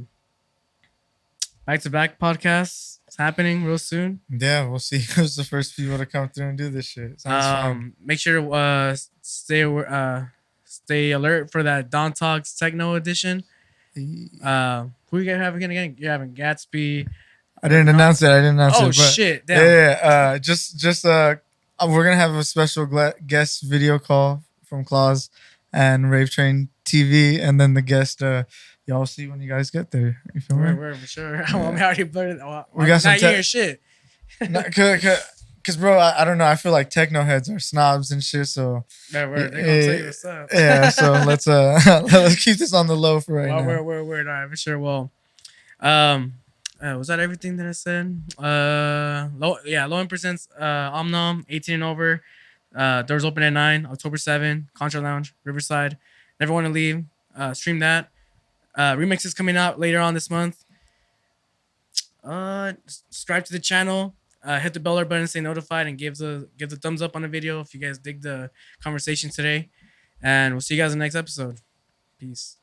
to Back podcast. It's happening real soon. Yeah, we'll see who's the first people to come through and do this shit. Sounds fun. Make sure to stay alert for that Don Talks Techno edition. Who you have again? You're having Gatsby. I didn't announce it. Oh shit! Damn. Yeah. Just we're gonna have a special guest video call from Claus and Rave Train TV, and then the guest. Y'all see when you guys get there. You feel me? We're for sure. I already blurred it. We got some shit. Cause bro, I don't know. I feel like techno heads are snobs and shit. So they're gonna tell you what's up. Yeah. So let's keep this on the low for right now. We're all right, for sure. Well, Was that everything that I said? Lowen presents Omnom 18 and over. Doors open at 9, October 7, Contra Lounge, Riverside. Never want to leave. Stream that. Remix is coming out later on this month. Subscribe to the channel. Hit the bell button, stay notified, and give the thumbs up on the video if you guys dig the conversation today. And we'll see you guys in the next episode. Peace.